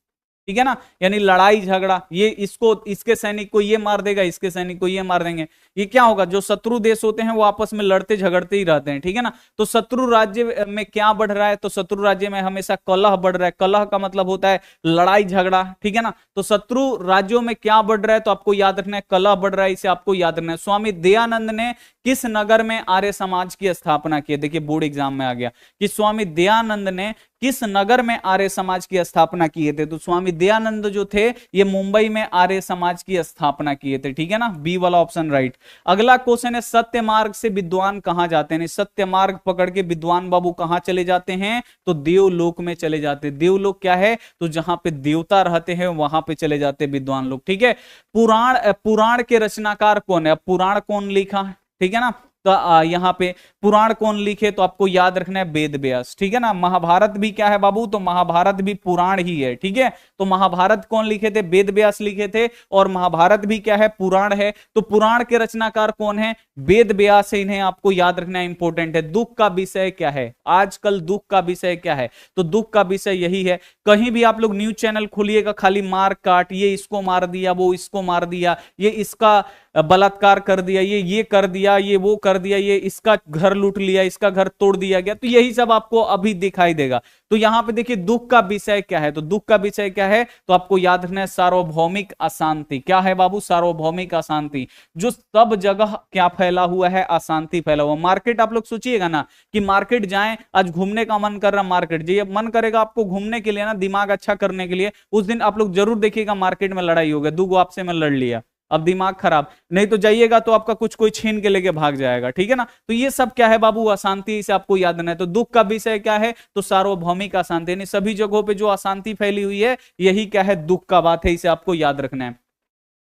ठीक है ना, यानी लड़ाई झगड़ा। ये इसको, इसके सैनिक को ये मार देगा, इसके सैनिक को ये मार देंगे। ये क्या होगा? जो शत्रु देश होते हैं वो आपस में लड़ते झगड़ते ही रहते हैं, ठीक है ना। तो शत्रु राज्य में क्या बढ़ रहा है? तो शत्रु राज्य में हमेशा कलह बढ़ रहा है। कलह का मतलब होता है लड़ाई झगड़ा, ठीक है ना। तो शत्रु राज्यों में क्या बढ़ रहा है? तो आपको याद रखना है कलह बढ़ रहा है, इसे आपको याद रखना है। स्वामी दयानंद ने किस नगर में आर्य समाज की स्थापना की? देखिए बोर्ड एग्जाम में आ गया कि स्वामी दयानंद ने किस नगर में आर्य समाज की स्थापना किए थे? तो स्वामी दयानंद जो थे ये मुंबई में आर्य समाज की स्थापना किए थे, ठीक है ना, बी वाला ऑप्शन राइट। अगला क्वेश्चन है सत्य मार्ग से विद्वान कहां जाते हैं? सत्य मार्ग पकड़ के विद्वान बाबू कहां चले जाते हैं? तो देवलोक में चले जाते हैं। देवलोक क्या है? तो जहां पे देवता रहते हैं वहां पे चले जाते हैं विद्वान लोग, ठीक है। पुराण के रचनाकार कौन है? अब पुराण कौन लिखा, ठीक है ना। तो यहां पे पुराण कौन लिखे? तो आपको याद रखना है वेद व्यास, ठीक है ना। महाभारत भी क्या है बाबू? तो महाभारत भी पुराण ही है, ठीक है। तो महाभारत कौन लिखे थे? वेद व्यास लिखे थे, और महाभारत भी क्या है? पुराण है। तो पुराण के रचनाकार कौन है? वेद व्यास है। इन्हें आपको याद रखना इंपॉर्टेंट है। दुख का विषय क्या है? आजकल दुख का विषय क्या है? तो दुख का विषय यही है। कहीं भी आप लोग न्यूज चैनल खोलिएगा, खाली मार काट, ये इसको मार दिया, वो इसको मार दिया, ये इसका बलात्कार कर दिया, ये कर दिया, ये वो कर दिया, ये इसका घर लूट लिया, इसका घर तोड़ दिया गया, तो यही सब आपको अभी दिखाई देगा। तो यहां पे देखिए दुख का विषय क्या है? तो दुख का विषय क्या है? तो आपको याद रखना है सार्वभौमिक अशांति। क्या है बाबू? सार्वभौमिक अशांति। जो सब जगह क्या फैला हुआ है? अशांति फैला हुआ। मार्केट आप लोग सोचिएगा ना कि मार्केट जाएं, आज घूमने का मन कर रहा, मार्केट जाइए, मन करेगा आपको घूमने के लिए ना, दिमाग अच्छा करने के लिए, उस दिन आप लोग जरूर देखिएगा मार्केट में लड़ाई हो गई, दो आपसे में लड़ लिया, अब दिमाग खराब। नहीं तो जाइएगा तो आपका कुछ कोई छीन के लेके भाग जाएगा, ठीक है ना। तो ये सब क्या है बाबू? अशांति। इसे आपको याद रखना है। तो दुख का विषय क्या है? तो सार्वभौमिक अशांति, यानी सभी जगहों पे जो अशांति फैली हुई है यही क्या है? दुख का बात है, इसे आपको याद रखना है।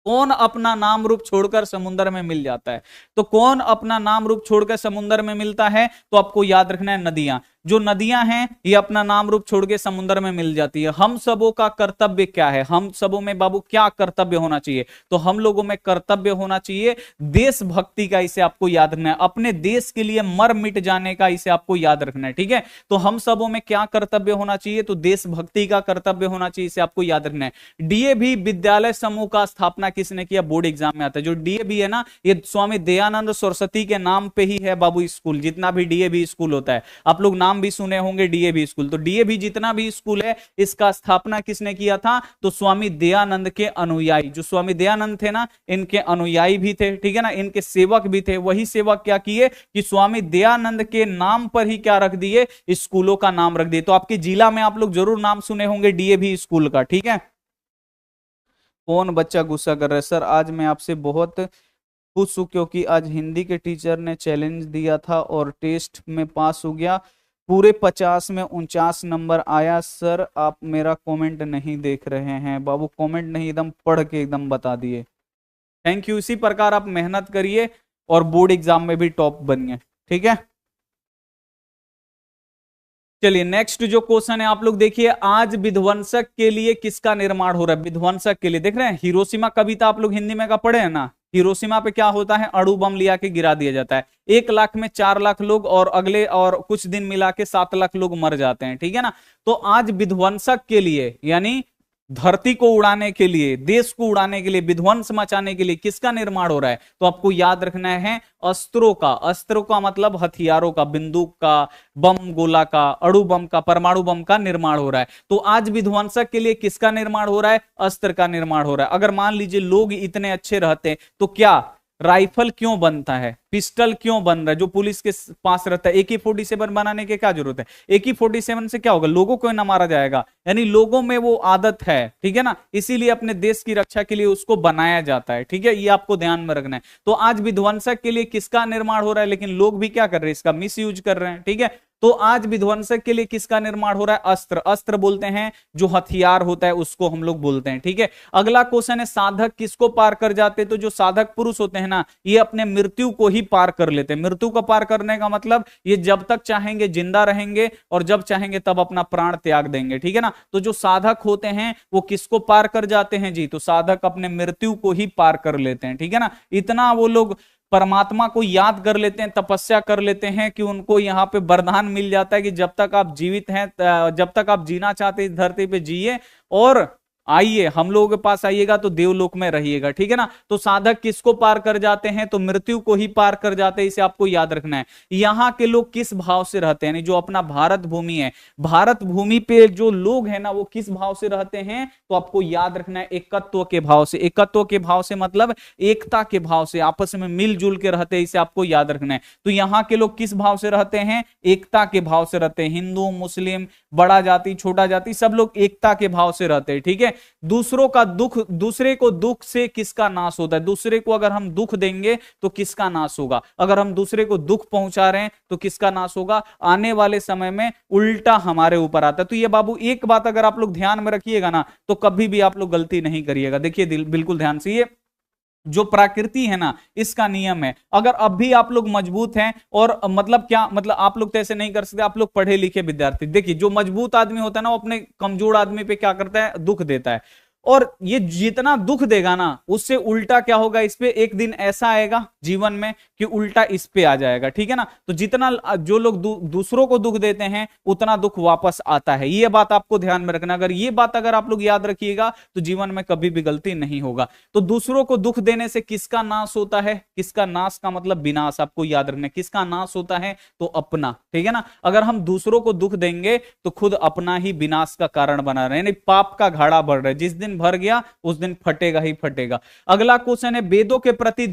कौन अपना नाम रूप छोड़कर समुद्र में मिल जाता है? तो कौन अपना नाम रूप छोड़कर समुद्र में मिलता है? तो आपको याद रखना है नदियां। जो नदियां हैं ये अपना नाम रूप छोड़ के समुद्र में मिल जाती है। हम सबों का कर्तव्य क्या है, हम सबों में बाबू क्या कर्तव्य होना चाहिए, तो हम लोगों में कर्तव्य होना चाहिए देशभक्ति का, इसे आपको याद रखना है, अपने देश के लिए मर मिट जाने का, इसे आपको याद रखना है। ठीक है, तो हम सबों में क्या कर्तव्य होना चाहिए, तो देशभक्ति का कर्तव्य होना चाहिए, इसे आपको याद रखना है। डीएवी विद्यालय समूह का स्थापना किसने किया, बोर्ड एग्जाम में आता है। जो डीएवी है ना, ये स्वामी दयानंद सरस्वती के नाम पे ही है बाबू स्कूल, जितना भी डीएवी स्कूल होता है, आप लोग नाम भी सुने होंगे डीएवी स्कूल। तो डीएवी जितना भी स्कूल है, इसका स्थापना किसने किया था, तो स्वामी दयानंद के अनुयायी, जो स्वामी दयानंद थे ना, इनके अनुयायी भी थे, ठीक है ना, इनके सेवक भी थे। वही सेवक क्या किए कि स्वामी दयानंद के नाम पर ही क्या रख दिए, स्कूलों का नाम रख दिए। तो आपके जिला में आप लोग जरूर नाम सुने होंगे डीएवी स्कूल का। ठीक है, कौन बच्चा गुस्सा कर रहा है, सर आज मैं आपसे बहुत खुश हूं क्योंकि आज हिंदी के टीचर ने चैलेंज दिया था और टेस्ट में पास हो गया, पूरे 50 में 49 नंबर आया। सर आप मेरा कमेंट नहीं देख रहे हैं, बाबू कमेंट नहीं, एकदम पढ़ के एकदम बता दिए। थैंक यू, इसी प्रकार आप मेहनत करिए और बोर्ड एग्जाम में भी टॉप बनिए। ठीक है, चलिए नेक्स्ट जो क्वेश्चन है आप लोग देखिए, आज विध्वंसक के लिए किसका निर्माण हो रहा है, विध्वंसक के लिए देख रहे हैं, हिरोशिमा कविता आप लोग हिंदी में का पढ़े हैं ना, हिरोशिमा पे क्या होता है, अणु बम लिया के गिरा दिया जाता है, 1 लाख में 4 लाख लोग और अगले और कुछ दिन मिला के 7 लाख लोग मर जाते हैं। ठीक है ना, तो आज विध्वंसक के लिए यानी धरती को उड़ाने के लिए, देश को उड़ाने के लिए, विध्वंस मचाने के लिए किसका निर्माण हो रहा है, तो आपको याद रखना है अस्त्रों का। अस्त्रों का मतलब हथियारों का, बंदूक का, बम गोला का, अणु बम का, परमाणु बम का निर्माण हो रहा है। तो आज विध्वंसक के लिए किसका निर्माण हो रहा है, अस्त्र का निर्माण हो रहा है। अगर मान लीजिए लोग इतने अच्छे रहते तो क्या राइफल क्यों बनता है, पिस्टल क्यों बन रहा है, जो पुलिस के पास रहता है, AK-47 बनाने की क्या जरूरत है, AK-47 से क्या होगा, लोगों को ना मारा जाएगा, यानी लोगों में वो आदत है। ठीक है ना, इसीलिए अपने देश की रक्षा के लिए उसको बनाया जाता है। ठीक है, ये आपको ध्यान में रखना है। तो आज विध्वंसक के लिए किसका निर्माण हो रहा है, लेकिन लोग भी क्या कर रहे हैं, इसका मिस यूज कर रहे हैं। ठीक है, तो आज विध्वंसक के लिए किसका निर्माण हो रहा है, अस्त्र। अस्त्र बोलते हैं जो हथियार होता है उसको हम लोग बोलते हैं। ठीक है, अगला क्वेश्चन है साधक किसको पार कर जाते, तो जो साधक पुरुष होते हैं ना, ये अपने मृत्यु को ही पार कर लेते हैं। मृत्यु को पार करने का मतलब ये जब तक चाहेंगे जिंदा रहेंगे और जब चाहेंगे तब अपना प्राण त्याग देंगे। ठीक है ना, तो जो साधक होते हैं वो किसको पार कर जाते हैं जी, तो साधक अपने मृत्यु को ही पार कर लेते हैं। ठीक है ना, इतना वो लोग परमात्मा को याद कर लेते हैं, तपस्या कर लेते हैं कि उनको यहाँ पे वरदान मिल जाता है कि जब तक आप जीवित हैं, जब तक आप जीना चाहते हैं इस धरती पे जिए और आइए हम लोगों के पास आइएगा तो देवलोक में रहिएगा। ठीक है ना, तो साधक किसको पार कर जाते हैं, तो मृत्यु को ही पार कर जाते हैं, इसे आपको याद रखना है। यहाँ के लोग किस भाव से रहते हैं, जो अपना भारत भूमि है, भारत भूमि पे जो लोग हैं ना वो किस भाव से रहते हैं, तो आपको याद रखना है एकत्व के भाव से। एकत्व के भाव से मतलब एकता के भाव से, आपस में मिलजुल के रहते हैं, इसे आपको याद रखना है। तो यहाँ के लोग किस भाव से रहते हैं, एकता के भाव से रहते हैं। हिंदू मुस्लिम बड़ा जाति छोटा जाति सब लोग एकता के भाव से रहते हैं। ठीक है, दूसरों का दुख, दूसरे को दुख से किसका नाश होता है, दूसरे को अगर हम दुख देंगे तो किसका नाश होगा, अगर हम दूसरे को दुख पहुंचा रहे हैं तो किसका नाश होगा, आने वाले समय में उल्टा हमारे ऊपर आता है। तो ये बाबू एक बात अगर आप लोग ध्यान में रखिएगा ना तो कभी भी आप लोग गलती नहीं करिएगा। देखिए बिल्कुल ध्यान से, ये जो प्रकृति है ना इसका नियम है। अगर अब भी आप लोग मजबूत हैं और मतलब क्या मतलब आप लोग तो ऐसे नहीं कर सकते, आप लोग पढ़े लिखे विद्यार्थी, देखिए जो मजबूत आदमी होता है ना वो अपने कमजोर आदमी पे क्या करता है, दुख देता है, और ये जितना दुख देगा ना उससे उल्टा क्या होगा, इस पे एक दिन ऐसा आएगा जीवन में कि उल्टा इस पे आ जाएगा। ठीक है ना, तो जितना जो लोग दूसरों को दुख देते हैं उतना दुख वापस आता है, ये बात आपको ध्यान में रखना। अगर ये बात अगर आप लोग याद रखिएगा तो जीवन में कभी भी गलती नहीं होगा। तो दूसरों को दुख देने से किसका नाश होता है, किसका नाश का मतलब विनाश, आपको याद रखना, किसका नाश होता है तो अपना। ठीक है ना, अगर हम दूसरों को दुख देंगे तो खुद अपना ही विनाश का कारण बना रहे हैं, पाप का घड़ा बढ़ रहा है, जिस दिन भर गया उस दिन फटेगा ही फटेगा। अगला क्वेश्चन है वेदों के प्रति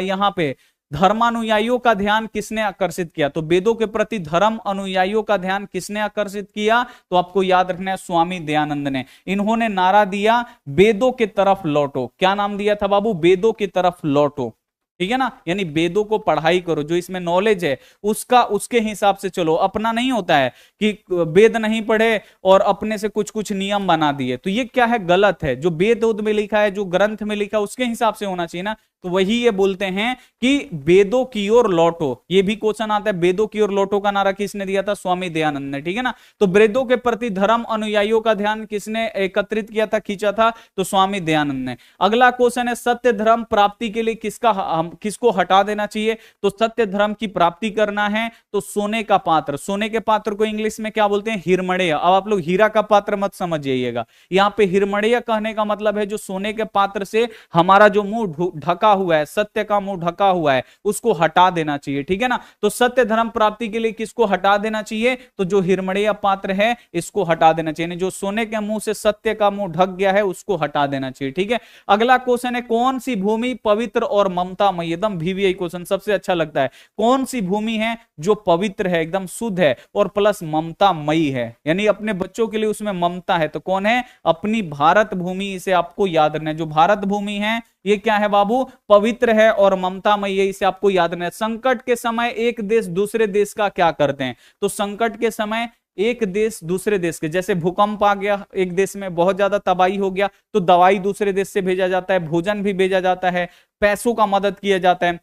यहां पे धर्मानुयायियों का ध्यान किसने आकर्षित किया, तो वेदों के प्रति धर्म अनुयायियों का ध्यान किसने आकर्षित किया, तो आपको याद रखना है स्वामी दयानंद ने। इन्होंने नारा दिया वेदों की तरफ लौटो, क्या नाम दिया था बाबू, वेदों की तरफ लौटो। ठीक है ना, यानी वेदों को पढ़ाई करो, जो इसमें नॉलेज है उसका उसके हिसाब से चलो। अपना नहीं होता है कि वेद नहीं पढ़े और अपने से कुछ कुछ नियम बना दिए, तो ये क्या है, गलत है। जो वेद में लिखा है, जो ग्रंथ में लिखा है उसके हिसाब से होना चाहिए ना, तो वही ये बोलते हैं कि वेदों की ओर लौटो। ये भी क्वेश्चन आता है, वेदों की ओर लौटो का नारा किसने दिया था? स्वामी दयानंद ने, ठीक है ना। तो वेदों के प्रति धर्म अनुयायियों का ध्यान किसने एकत्रित किया था, खींचा था? तो स्वामी दयानंद ने। अगला क्वेश्चन है, सत्य धर्म प्राप्ति के लिए किसको हटा देना चाहिए? तो सत्य धर्म की प्राप्ति करना है तो सोने का पात्र, सोने के पात्र को इंग्लिश में क्या बोलते हैं? हिरमणेय। अब आप लोग हीरा का पात्र मत समझ जाइएगा, यहाँ पे हिरमणेय कहने का मतलब है जो सोने के पात्र से हमारा जो मुंह ढका हुआ है, सत्य का मुंह ढका हुआ है, उसको हटा देना चाहिए, ठीक है ना। तो सत्य धर्म प्राप्ति के लिए किसको हटा देना चाहिए? तो जो हिरमणेय पात्र है इसको हटा देना चाहिए, जो सोने के मुंह से सत्य का मुंह ढक गया है उसको हटा देना चाहिए, ठीक है। अगला क्वेश्चन है, कौन सी भूमि पवित्र और ममतामयी? एकदम VVI क्वेश्चन सबसे अच्छा लगता है। कौन सी भूमि है जो पवित्र है, एकदम शुद्ध है और प्लस ममतामयी है, यानी अपने बच्चों के लिए उसमें ममता है? तो कौन है? अपनी भारत भूमि। इसे आपको याद रखना है, जो भारत भूमि है ये क्या है बाबू? पवित्र है और ममतामयी है, इसे आपको याद रखना है। संकट के समय एक देश दूसरे देश का क्या करते हैं? तो संकट के समय एक देश दूसरे देश के, जैसे भूकंप आ गया एक देश में, बहुत ज्यादा तबाही हो गया, तो दवाई दूसरे देश से भेजा जाता है, भोजन भी भेजा जाता है, पैसों का मदद किया जाता है।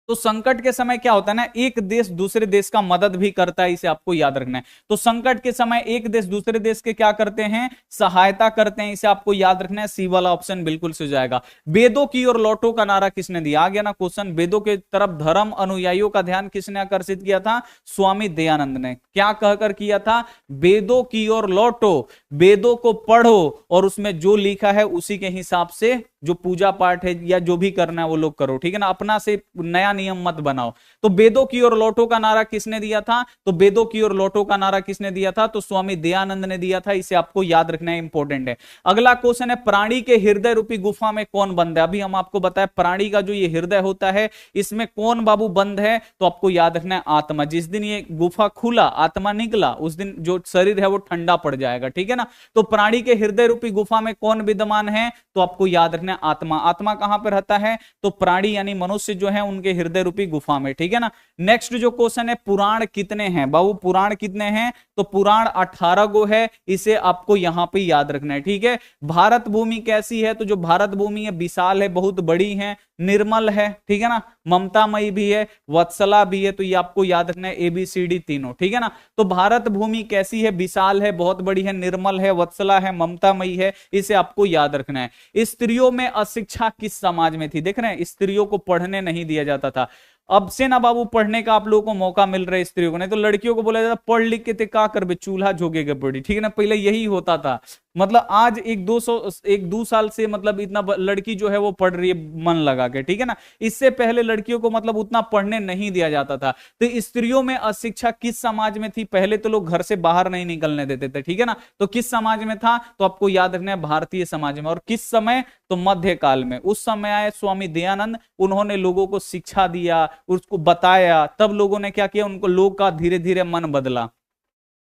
तो संकट के समय क्या होता है ना, एक देश दूसरे देश का मदद भी करता है, इसे आपको याद रखना है। तो संकट के समय एक देश दूसरे देश के क्या करते हैं? सहायता करते हैं, इसे आपको याद रखना है। सी वाला ऑप्शन बिल्कुल से जाएगा। वेदों की ओर लौटो का नारा किसने दिया? आ गया ना क्वेश्चन। वेदों के तरफ धर्म अनुयायियों का ध्यान किसने आकर्षित किया था? स्वामी दयानंद ने। क्या कहकर किया था? वेदों की ओर लौटो, वेदों को पढ़ो और उसमें जो लिखा है उसी के हिसाब से जो पूजा पाठ है या जो भी करना है वो लोग करो, ठीक है ना। अपना से नया नियम मत बनाओ। तो वेदों की ओर लौटो का नारा किसने दिया था? तो वेदों की ओर लौटो का नारा किसने दिया था? तो स्वामी दयानंद ने दिया था, इसे आपको याद रखना है, इंपॉर्टेंट है। अगला क्वेश्चन है, प्राणी के हृदय रूपी गुफा में कौन बंद है? अभी हम आपको बताया प्राणी का जो ये हृदय होता है इसमें कौन बाबू बंद है? तो आपको याद रखना है आत्मा। जिस दिन ये गुफा खुला, आत्मा निकला, उस दिन जो शरीर है वो ठंडा पड़ जाएगा, ठीक है ना। तो प्राणी के हृदय रूपी गुफा में कौन विद्यमान है? तो आपको याद रखना है आत्मा। आत्मा कहां पर रहता है? तो प्राणी यानी मनुष्य जो है उनके हृदय रूपी गुफा में, ठीक है ना। नेक्स्ट जो क्वेश्चन है, पुराण कितने हैं बाबू? पुराण कितने हैं? तो पुराण 18 गो है, इसे आपको यहां पे याद रखना है, ठीक है। भारत भूमि कैसी है? तो जो भारत भूमि है विशाल है, बहुत बड़ी है, निर्मल है, ठीक है ना, ममतामयी भी है, वत्सला भी है। तो ये आपको याद रखना है, ABCD तीनों, ठीक है ना। तो भारत भूमि कैसी है? विशाल है, बहुत बड़ी है, निर्मल है, वत्सला है, ममतामयी है, इसे आपको याद रखना है। स्त्रियों में अशिक्षा किस समाज में थी? देख रहे हैं, स्त्रियों को पढ़ने नहीं दिया जाता था। अब से ना बाबू पढ़ने का आप लोगों को मौका मिल रहा है स्त्रियों को, नहीं तो लड़कियों को बोला जाता पढ़ लिख के ते का करबे, चूल्हा झोंकेगे पड़ी, ठीक है ना। पहले यही होता था। मतलब आज एक दो साल से मतलब इतना लड़की जो है वो पढ़ रही है मन लगा के, ठीक है ना। इससे पहले लड़कियों को मतलब उतना पढ़ने नहीं दिया जाता था। तो स्त्रियों में अशिक्षा किस समाज में थी? पहले तो लोग घर से बाहर नहीं निकलने देते थे, ठीक है ना। तो किस समाज में था? तो आपको याद रखना है भारतीय समाज में। और किस समय? तो मध्यकाल में। उस समय आए स्वामी दयानंद, उन्होंने लोगों को शिक्षा दिया, उसको बताया, तब लोगों ने क्या किया, उनको लोग का धीरे धीरे मन बदला।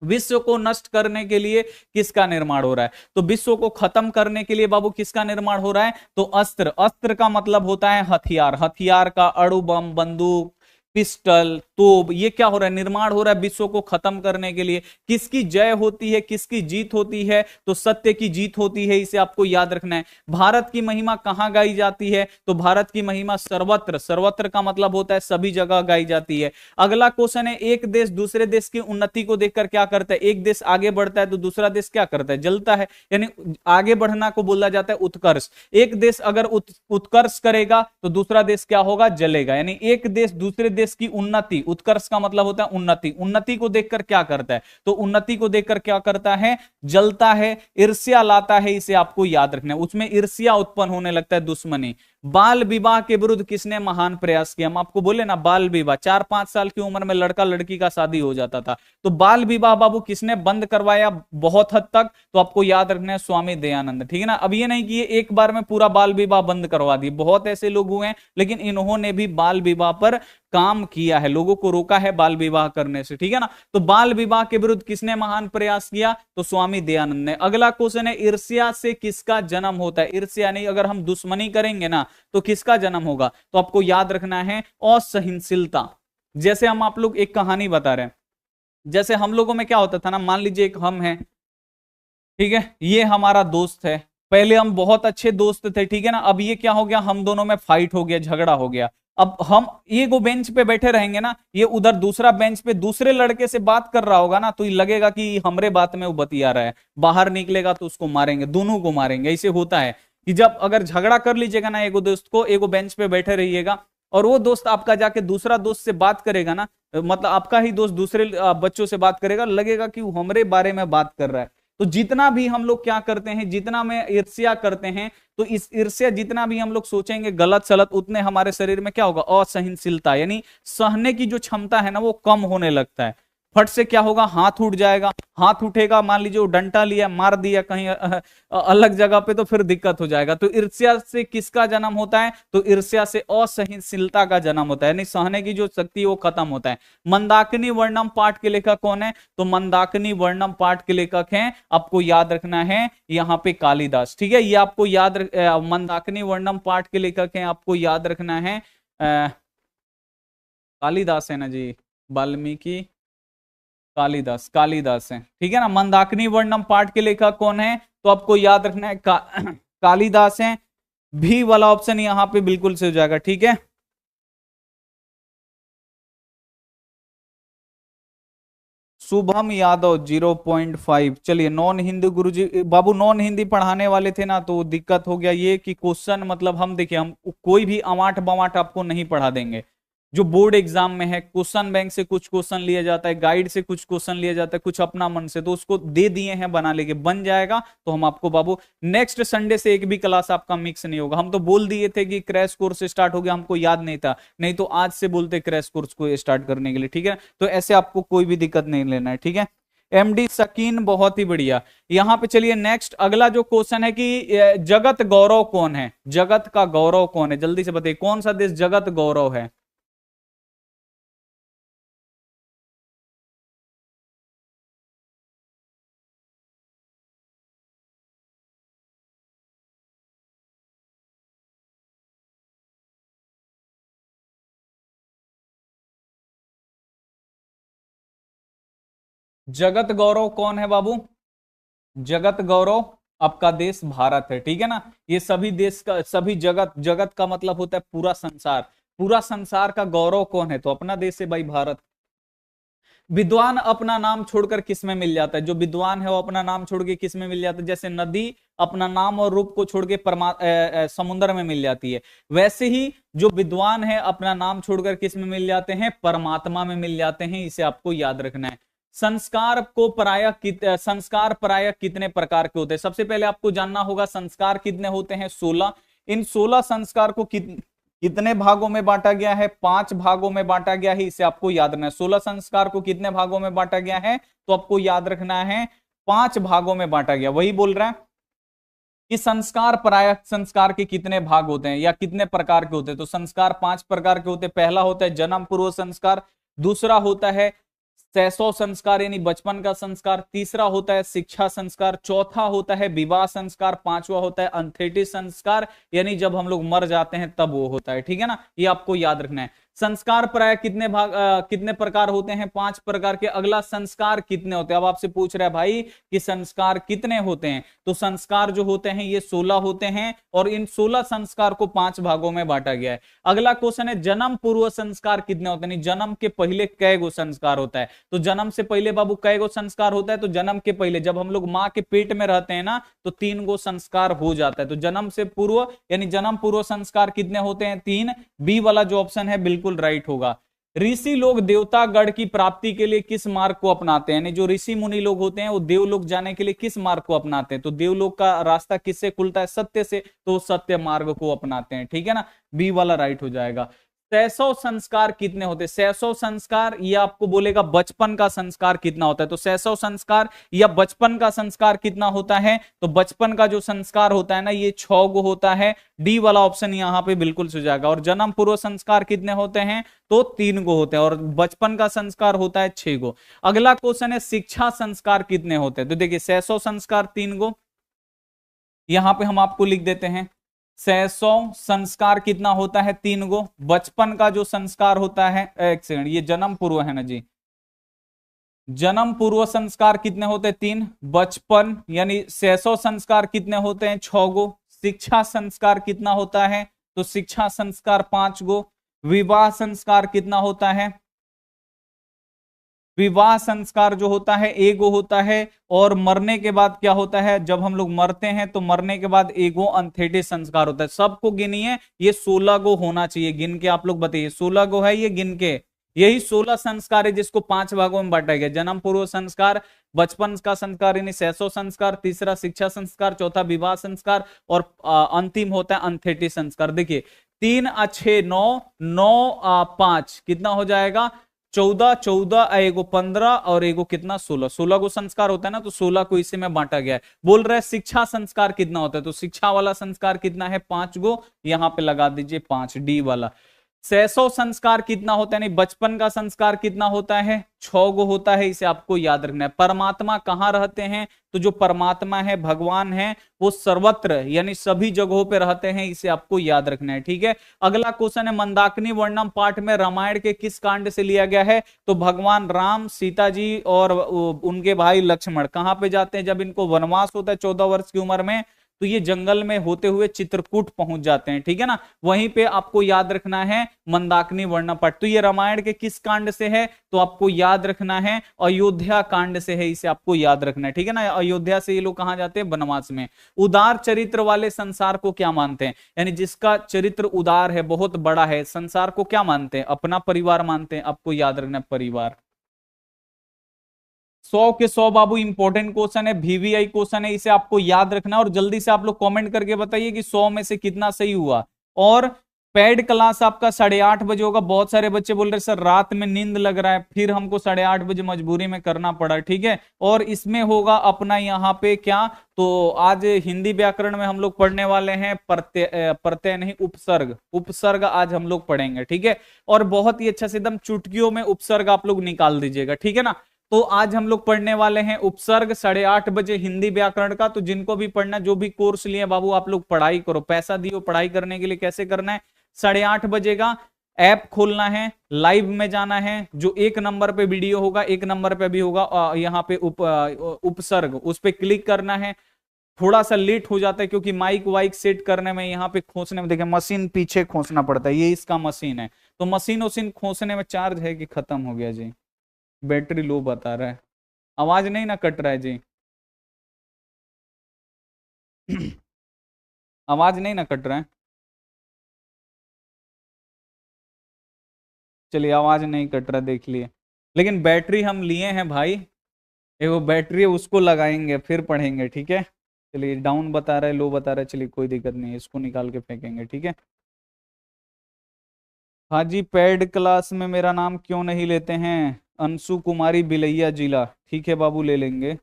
विश्व को नष्ट करने के लिए किसका निर्माण हो रहा है? तो विश्व को खत्म करने के लिए बाबू किसका निर्माण हो रहा है? तो अस्त्र। अस्त्र का मतलब होता है हथियार। हथियार का अणु बम, बंदूक, पिस्टल, तोप, ये क्या हो रहा है? निर्माण हो रहा है विश्व को खत्म करने के लिए। किसकी जय होती है, किसकी जीत होती है? तो सत्य की जीत होती है, इसे आपको याद रखना है। भारत की महिमा कहां गाई जाती है? तो भारत की महिमा सर्वत्र। सर्वत्र का मतलब होता है सभी जगह गाई जाती है। अगला क्वेश्चन है, एक देश दूसरे देश की उन्नति को देखकर क्या करता है? एक देश आगे बढ़ता है तो दूसरा देश क्या करता है? जलता है, यानी आगे बढ़ना को बोला जाता है उत्कर्ष। एक देश अगर उत्कर्ष करेगा तो दूसरा देश क्या होगा? जलेगा। यानी एक देश दूसरे देश की उन्नति, उत्कर्ष का मतलब होता है उन्नति, उन्नति को देखकर क्या करता है? तो उन्नति को देखकर क्या करता है? जलता है, ईर्ष्या लाता है, इसे आपको याद रखना है। उसमें ईर्ष्या उत्पन्न होने लगता है, दुश्मनी। बाल विवाह के विरुद्ध किसने महान प्रयास किया? हम आपको बोले ना, बाल विवाह, 4-5 साल की उम्र में लड़का लड़की का शादी हो जाता था। तो बाल विवाह बाबू किसने बंद करवाया बहुत हद तक? तो आपको याद रखना है स्वामी दयानंद, ठीक है ना। अब ये नहीं कि ये एक बार में पूरा बाल विवाह बंद करवा दिए, बहुत ऐसे लोग हुए हैं, लेकिन इन्होंने भी बाल विवाह पर काम किया है, लोगों को रोका है बाल विवाह करने से, ठीक है ना। तो बाल विवाह के विरुद्ध किसने महान प्रयास किया? तो स्वामी दयानंद ने। अगला क्वेश्चन है, ईर्ष्या से किसका जन्म होता है? ईर्ष्या नहीं, अगर हम दुश्मनी करेंगे ना तो किसका जन्म होगा? तो आपको याद रखना है असहिष्णुता। जैसे हम आप लोग एक कहानी बता रहे हैं, जैसे हम लोगों में क्या होता था ना, मान लीजिए एक हम है, ठीक है, ये हमारा दोस्त है, पहले हम बहुत अच्छे दोस्त थे, ठीक है ना, अब ये क्या हो गया, हम दोनों में फाइट हो गया, झगड़ा हो गया। अब हम ये वो बेंच पे बैठे रहेंगे ना, ये उधर दूसरा बेंच पे दूसरे लड़के से बात कर रहा होगा ना, तो ये लगेगा कि हमरे बात में वो बतिया रहा है, बाहर निकलेगा तो उसको मारेंगे, दोनों को मारेंगे। ऐसे होता है कि जब अगर झगड़ा कर लीजिएगा ना एगो दोस्त को, एगो बेंच पे बैठे रहिएगा, और वो दोस्त आपका जाके दूसरा दोस्त से बात करेगा ना, मतलब आपका ही दोस्त दूसरे बच्चों से बात करेगा, लगेगा कि वो हमरे बारे में बात कर रहा है। तो जितना भी हम लोग क्या करते हैं, जितना में ईर्ष्या करते हैं, तो इस ईर्ष्या जितना भी हम लोग सोचेंगे गलत सलत, उतने हमारे शरीर में क्या होगा, असहनशीलता, यानी सहने की जो क्षमता है ना वो कम होने लगता है। फट से क्या होगा, हाथ उठ जाएगा, हाथ उठेगा, मान लीजिए वो डंडा लिया मार दिया कहीं अलग जगह पे, तो फिर दिक्कत हो जाएगा। तो ईर्ष्या से किसका जन्म होता है, तो ईर्ष्या से असहनशीलता का जन्म होता है, यानी सहने की जो शक्ति है वो खत्म होता है। मंदाकिनी वर्णम पाठ के लेखक कौन है, तो मंदाकिनी वर्णम पाठ के लेखक हैं, आपको याद रखना है यहाँ पे कालिदास, ठीक है, ये आपको याद मंदाकिनी वर्णम पाठ के लेखक हैं, आपको याद रखना है कालिदास है ना जी, वाल्मीकि, कालिदास, कालिदास है, ठीक है ना। मंदाकिनी वर्णम पाठ के लेखक कौन है, तो आपको याद रखना है कालिदास है। भी वाला ऑप्शन यहां पे बिल्कुल से हो जाएगा, ठीक है। शुभम यादव 0.5, चलिए नॉन हिंदी गुरुजी, बाबू नॉन हिंदी पढ़ाने वाले थे ना, तो दिक्कत हो गया ये कि क्वेश्चन, मतलब हम देखिए, हम कोई भी अमाट बमाट आपको नहीं पढ़ा देंगे। जो बोर्ड एग्जाम में है, क्वेश्चन बैंक से कुछ क्वेश्चन लिया जाता है, गाइड से कुछ क्वेश्चन लिया जाता है, कुछ अपना मन से, तो उसको दे दिए हैं बना लेके, बन जाएगा तो हम आपको बाबू नेक्स्ट संडे से एक भी क्लास आपका मिक्स नहीं होगा। हम तो बोल दिए थे कि क्रैश कोर्स स्टार्ट हो गया, हमको याद नहीं था, नहीं तो आज से बोलते क्रैश कोर्स को स्टार्ट करने के लिए, ठीक है। तो ऐसे आपको कोई भी दिक्कत नहीं लेना है, ठीक है। एमडी सकीन, बहुत ही बढ़िया। यहां पे चलिए नेक्स्ट अगला जो क्वेश्चन है कि जगत गौरव कौन है, जगत का गौरव कौन है, जल्दी से बताइए कौन सा देश जगत गौरव है। जगत गौरव कौन है बाबू, जगत गौरव आपका देश भारत है, ठीक है ना। ये सभी देश का, सभी जगत, जगत का मतलब होता है पूरा संसार, पूरा संसार का गौरव कौन है, तो अपना देश है भाई, भारत। विद्वान अपना नाम छोड़कर किस में मिल जाता है, जो विद्वान है वो अपना नाम छोड़ के किस में मिल जाता है, जैसे नदी अपना नाम और रूप को छोड़ के समुद्र में मिल जाती है, वैसे ही जो विद्वान है अपना नाम छोड़कर किस में मिल जाते हैं, परमात्मा में मिल जाते हैं। इसे आपको याद रखना है। संस्कार प्रायः कितने प्रकार के होते हैं, सबसे पहले आपको जानना होगा संस्कार कितने होते हैं, 16। इन 16 संस्कार को कितने भागों में बांटा गया है, 5 भागों में बांटा गया है, इसे आपको याद रखना है। 16 संस्कार को कितने भागों में बांटा गया है, तो आपको याद रखना है 5 भागों में बांटा गया। वही बोल रहा है कि संस्कार प्रायः, संस्कार के कितने भाग होते हैं या कितने प्रकार के होते हैं, तो संस्कार 5 प्रकार के होते हैं। पहला होता है जन्म पूर्व संस्कार, दूसरा होता है शैशव संस्कार यानी बचपन का संस्कार, तीसरा होता है शिक्षा संस्कार, चौथा होता है विवाह संस्कार, पांचवा होता है अंत्येष्टि संस्कार यानी जब हम लोग मर जाते हैं तब वो होता है, ठीक है ना। ये आपको याद रखना है। संस्कार प्राय कितने भाग, कितने प्रकार होते हैं, 5 प्रकार के। अगला संस्कार कितने होते हैं, अब आपसे पूछ रहा है भाई कि संस्कार कितने होते हैं, तो संस्कार जो होते हैं ये 16 होते हैं और इन 16 संस्कार को 5 भागों में बांटा गया है। अगला क्वेश्चन है जन्म पूर्व संस्कार कितने होते हैं, जन्म के पहले कै गो संस्कार होता है, तो जन्म से पहले बाबू कै गो संस्कार होता है, तो जन्म के पहले जब हम लोग माँ के पेट में रहते हैं ना तो 3 गो संस्कार हो जाता है, तो जन्म से पूर्व यानी जन्म पूर्व संस्कार कितने होते हैं, 3। बी वाला जो ऑप्शन है बिल्कुल राइट होगा। ऋषि लोग देवतागढ़ की प्राप्ति के लिए किस मार्ग को अपनाते हैं, यानी जो ऋषि मुनि लोग होते हैं वो देवलोक जाने के लिए किस मार्ग को अपनाते हैं, तो देवलोक का रास्ता किससे खुलता है, सत्य से, तो सत्य मार्ग को अपनाते हैं, ठीक है ना। बी वाला राइट हो जाएगा। शैशव संस्कार कितने होते हैं, शैशव संस्कार ये आपको बोलेगा बचपन का संस्कार कितना होता है, तो शैशव संस्कार या बचपन का संस्कार कितना होता है, तो बचपन का जो संस्कार होता है ना ये 6 गो होता है। डी वाला ऑप्शन यहां पे बिल्कुल हो जाएगा। और जन्म पूर्व संस्कार कितने होते हैं, तो 3 गो होते हैं और बचपन का संस्कार होता है 6 गो। अगला क्वेश्चन है शिक्षा संस्कार कितने होते हैं, तो देखिए शैशव संस्कार 3 गो, यहां पे हम आपको लिख देते हैं। शैशव संस्कार कितना होता है, 3 गो। बचपन का जो संस्कार होता है, एक सेकंड, ये जन्म पूर्व है ना जी, जन्म पूर्व संस्कार कितने होते हैं? 3। बचपन यानी शैशव संस्कार कितने होते हैं? 6 गो। शिक्षा संस्कार कितना होता है? तो शिक्षा संस्कार 5 गो। विवाह संस्कार कितना होता है? विवाह संस्कार जो होता है एगो होता है। और मरने के बाद क्या होता है? जब हम लोग मरते हैं तो मरने के बाद एगो अंत्येष्टि संस्कार होता है। सबको गिनिए, ये 16 गो होना चाहिए। गिन के आप लोग बताइए, 16 गो है ये? गिन के यही 16 संस्कार है जिसको 5 भागों में बांटा गया। जन्म पूर्व संस्कार, बचपन का संस्कार यानी शैशव संस्कार, तीसरा शिक्षा संस्कार, चौथा विवाह संस्कार और अंतिम होता है अंत्येष्टि संस्कार। देखिए 3 6 9 9 5 कितना हो जाएगा? 14 14 एगो 15 और एगो कितना 16। 16 को संस्कार होता है ना, तो 16 को इसी में बांटा गया है। बोल रहे हैं शिक्षा संस्कार कितना होता है? तो शिक्षा वाला संस्कार कितना है? 5 गो। यहां पे लगा दीजिए 5 डी वाला। शैशव संस्कार कितना होता है? नहीं, बचपन का संस्कार कितना होता है? 6 गो होता है। इसे आपको याद रखना है। परमात्मा कहां रहते हैं? तो जो परमात्मा है, भगवान है, वो सर्वत्र यानी सभी जगहों पे रहते हैं। इसे आपको याद रखना है, ठीक है। अगला क्वेश्चन है, मंदाकिनी वर्णम पाठ में रामायण के किस कांड से लिया गया है? तो भगवान राम, सीता जी और उनके भाई लक्ष्मण कहां पे जाते हैं जब इनको वनवास होता है 14 वर्ष की उम्र में? तो ये जंगल में होते हुए चित्रकूट पहुंच जाते हैं, ठीक है ना। वहीं पे आपको याद रखना है मंदाकिनी वर्णम पाठ। तो ये रामायण के किस कांड से है? तो आपको याद रखना है अयोध्या कांड से है। इसे आपको याद रखना है, ठीक है ना। अयोध्या से ये लोग कहां जाते हैं? वनवास में। उदार चरित्र वाले संसार को क्या मानते हैं? यानी जिसका चरित्र उदार है, बहुत बड़ा है, संसार को क्या मानते हैं? अपना परिवार मानते हैं। आपको याद रखना है परिवार। 100 के 100 बाबू इंपॉर्टेंट क्वेश्चन है, वीवीआई क्वेश्चन है। इसे आपको याद रखना है और जल्दी से आप लोग कमेंट करके बताइए कि 100 में से कितना सही हुआ। और पेड क्लास आपका 8:30 बजे होगा। बहुत सारे बच्चे बोल रहे सर रात में नींद लग रहा है, फिर हमको 8:30 बजे मजबूरी में करना पड़ा, ठीक है। और इसमें होगा अपना यहाँ पे क्या, तो आज हिंदी व्याकरण में हम लोग पढ़ने वाले हैं प्रत्यय नहीं उपसर्ग। उपसर्ग आज हम लोग पढ़ेंगे, ठीक है। और बहुत ही अच्छा से एकदम चुटकियों में उपसर्ग आप लोग निकाल दीजिएगा, ठीक है ना। तो आज हम लोग पढ़ने वाले हैं उपसर्ग 8:30 बजे हिंदी व्याकरण का। तो जिनको भी पढ़ना, जो भी कोर्स लिए बाबू आप लोग पढ़ाई करो, पैसा दियो पढ़ाई करने के लिए। कैसे करना है? 8:30 बजे का ऐप खोलना है, लाइव में जाना है। जो 1 नंबर पे वीडियो होगा, 1 नंबर पे भी होगा यहाँ पे उपसर्ग, उस पर क्लिक करना है। थोड़ा सा लेट हो जाता है क्योंकि माइक वाइक सेट करने में, यहाँ पे खोसने में देखिए मशीन पीछे खोसना पड़ता है, ये इसका मशीन है। तो मशीन वशीन खोसने में चार्ज है कि खत्म हो गया जी? बैटरी लो बता रहा है। आवाज नहीं ना कट रहा है जी? आवाज नहीं ना कट रहा है? चलिए आवाज नहीं कट रहा, देख लिए। लेकिन बैटरी हम लिए हैं भाई, ये वो बैटरी है, उसको लगाएंगे फिर पढ़ेंगे, ठीक है। चलिए डाउन बता रहा है, लो बता रहा है, चलिए कोई दिक्कत नहीं है, इसको निकाल के फेंकेंगे, ठीक है। हाँ जी, पेड क्लास में मेरा नाम क्यों नहीं लेते हैं? अंशु कुमारी बिलैया जिला, ठीक है बाबू ले लेंगे।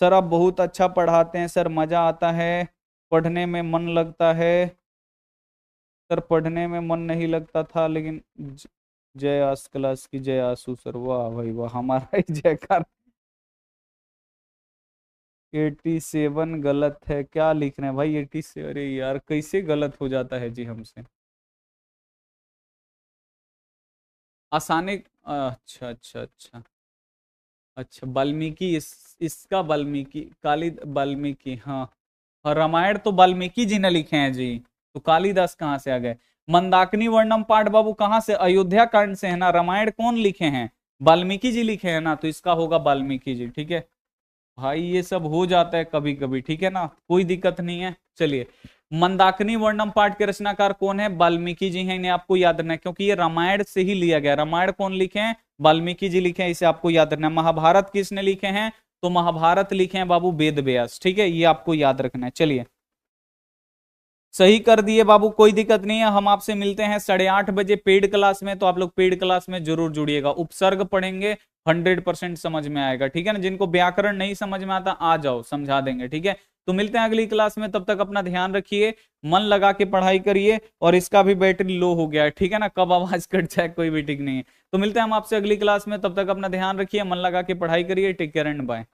सर आप बहुत अच्छा पढ़ाते हैं सर, मजा आता है, पढ़ने में मन लगता है। सर पढ़ने में मन नहीं लगता था लेकिन जय आस क्लास की जय आसू सर, वाह भाई वाह, हमारा ही जयकार। 87 गलत है, क्या लिख रहे हैं भाई? 87, अरे यार कैसे गलत हो जाता है जी हमसे? आसानी, अच्छा अच्छा अच्छा अच्छा, वाल्मीकि, इसका वाल्मीकि, काली वाल्मीकि, हाँ। और रामायण तो वाल्मीकि जी ने लिखे हैं जी, तो कालिदास कहाँ से आ गए? मंदाकिनी वर्णम पाठ बाबू कहाँ से? अयोध्या कांड से है ना। रामायण कौन लिखे हैं? वाल्मीकि जी लिखे हैं ना, तो इसका होगा वाल्मीकि जी, ठीक है भाई। ये सब हो जाता है कभी कभी, ठीक है ना, कोई दिक्कत नहीं है। चलिए, मंदाकिनी वर्णम पाठ के रचनाकार कौन है? वाल्मीकि जी हैं, इन्हें आपको याद रखना है क्योंकि ये रामायण से ही लिया गया। रामायण कौन लिखे हैं? वाल्मीकि जी लिखे हैं, इसे आपको याद रखना है। महाभारत किसने लिखे हैं? तो महाभारत लिखे हैं बाबू वेद व्यास, ठीक है, ये आपको याद रखना है। चलिए सही कर दिए बाबू, कोई दिक्कत नहीं है। हम आपसे मिलते हैं 8:30 बजे पेड क्लास में, तो आप लोग पेड क्लास में जरूर जुड़िएगा। उपसर्ग पढ़ेंगे, 100% समझ में आएगा, ठीक है ना। जिनको व्याकरण नहीं समझ में आता आ जाओ, समझा देंगे, ठीक है। तो मिलते हैं अगली क्लास में, तब तक अपना ध्यान रखिए, मन लगा के पढ़ाई करिए। और इसका भी बैटरी लो हो गया है, ठीक है ना, कब आवाज कट जाए कोई भी ठीक नहीं है। तो मिलते हैं हम आपसे अगली क्लास में, तब तक अपना ध्यान रखिए, मन लगा के पढ़ाई करिए। Take care and bye.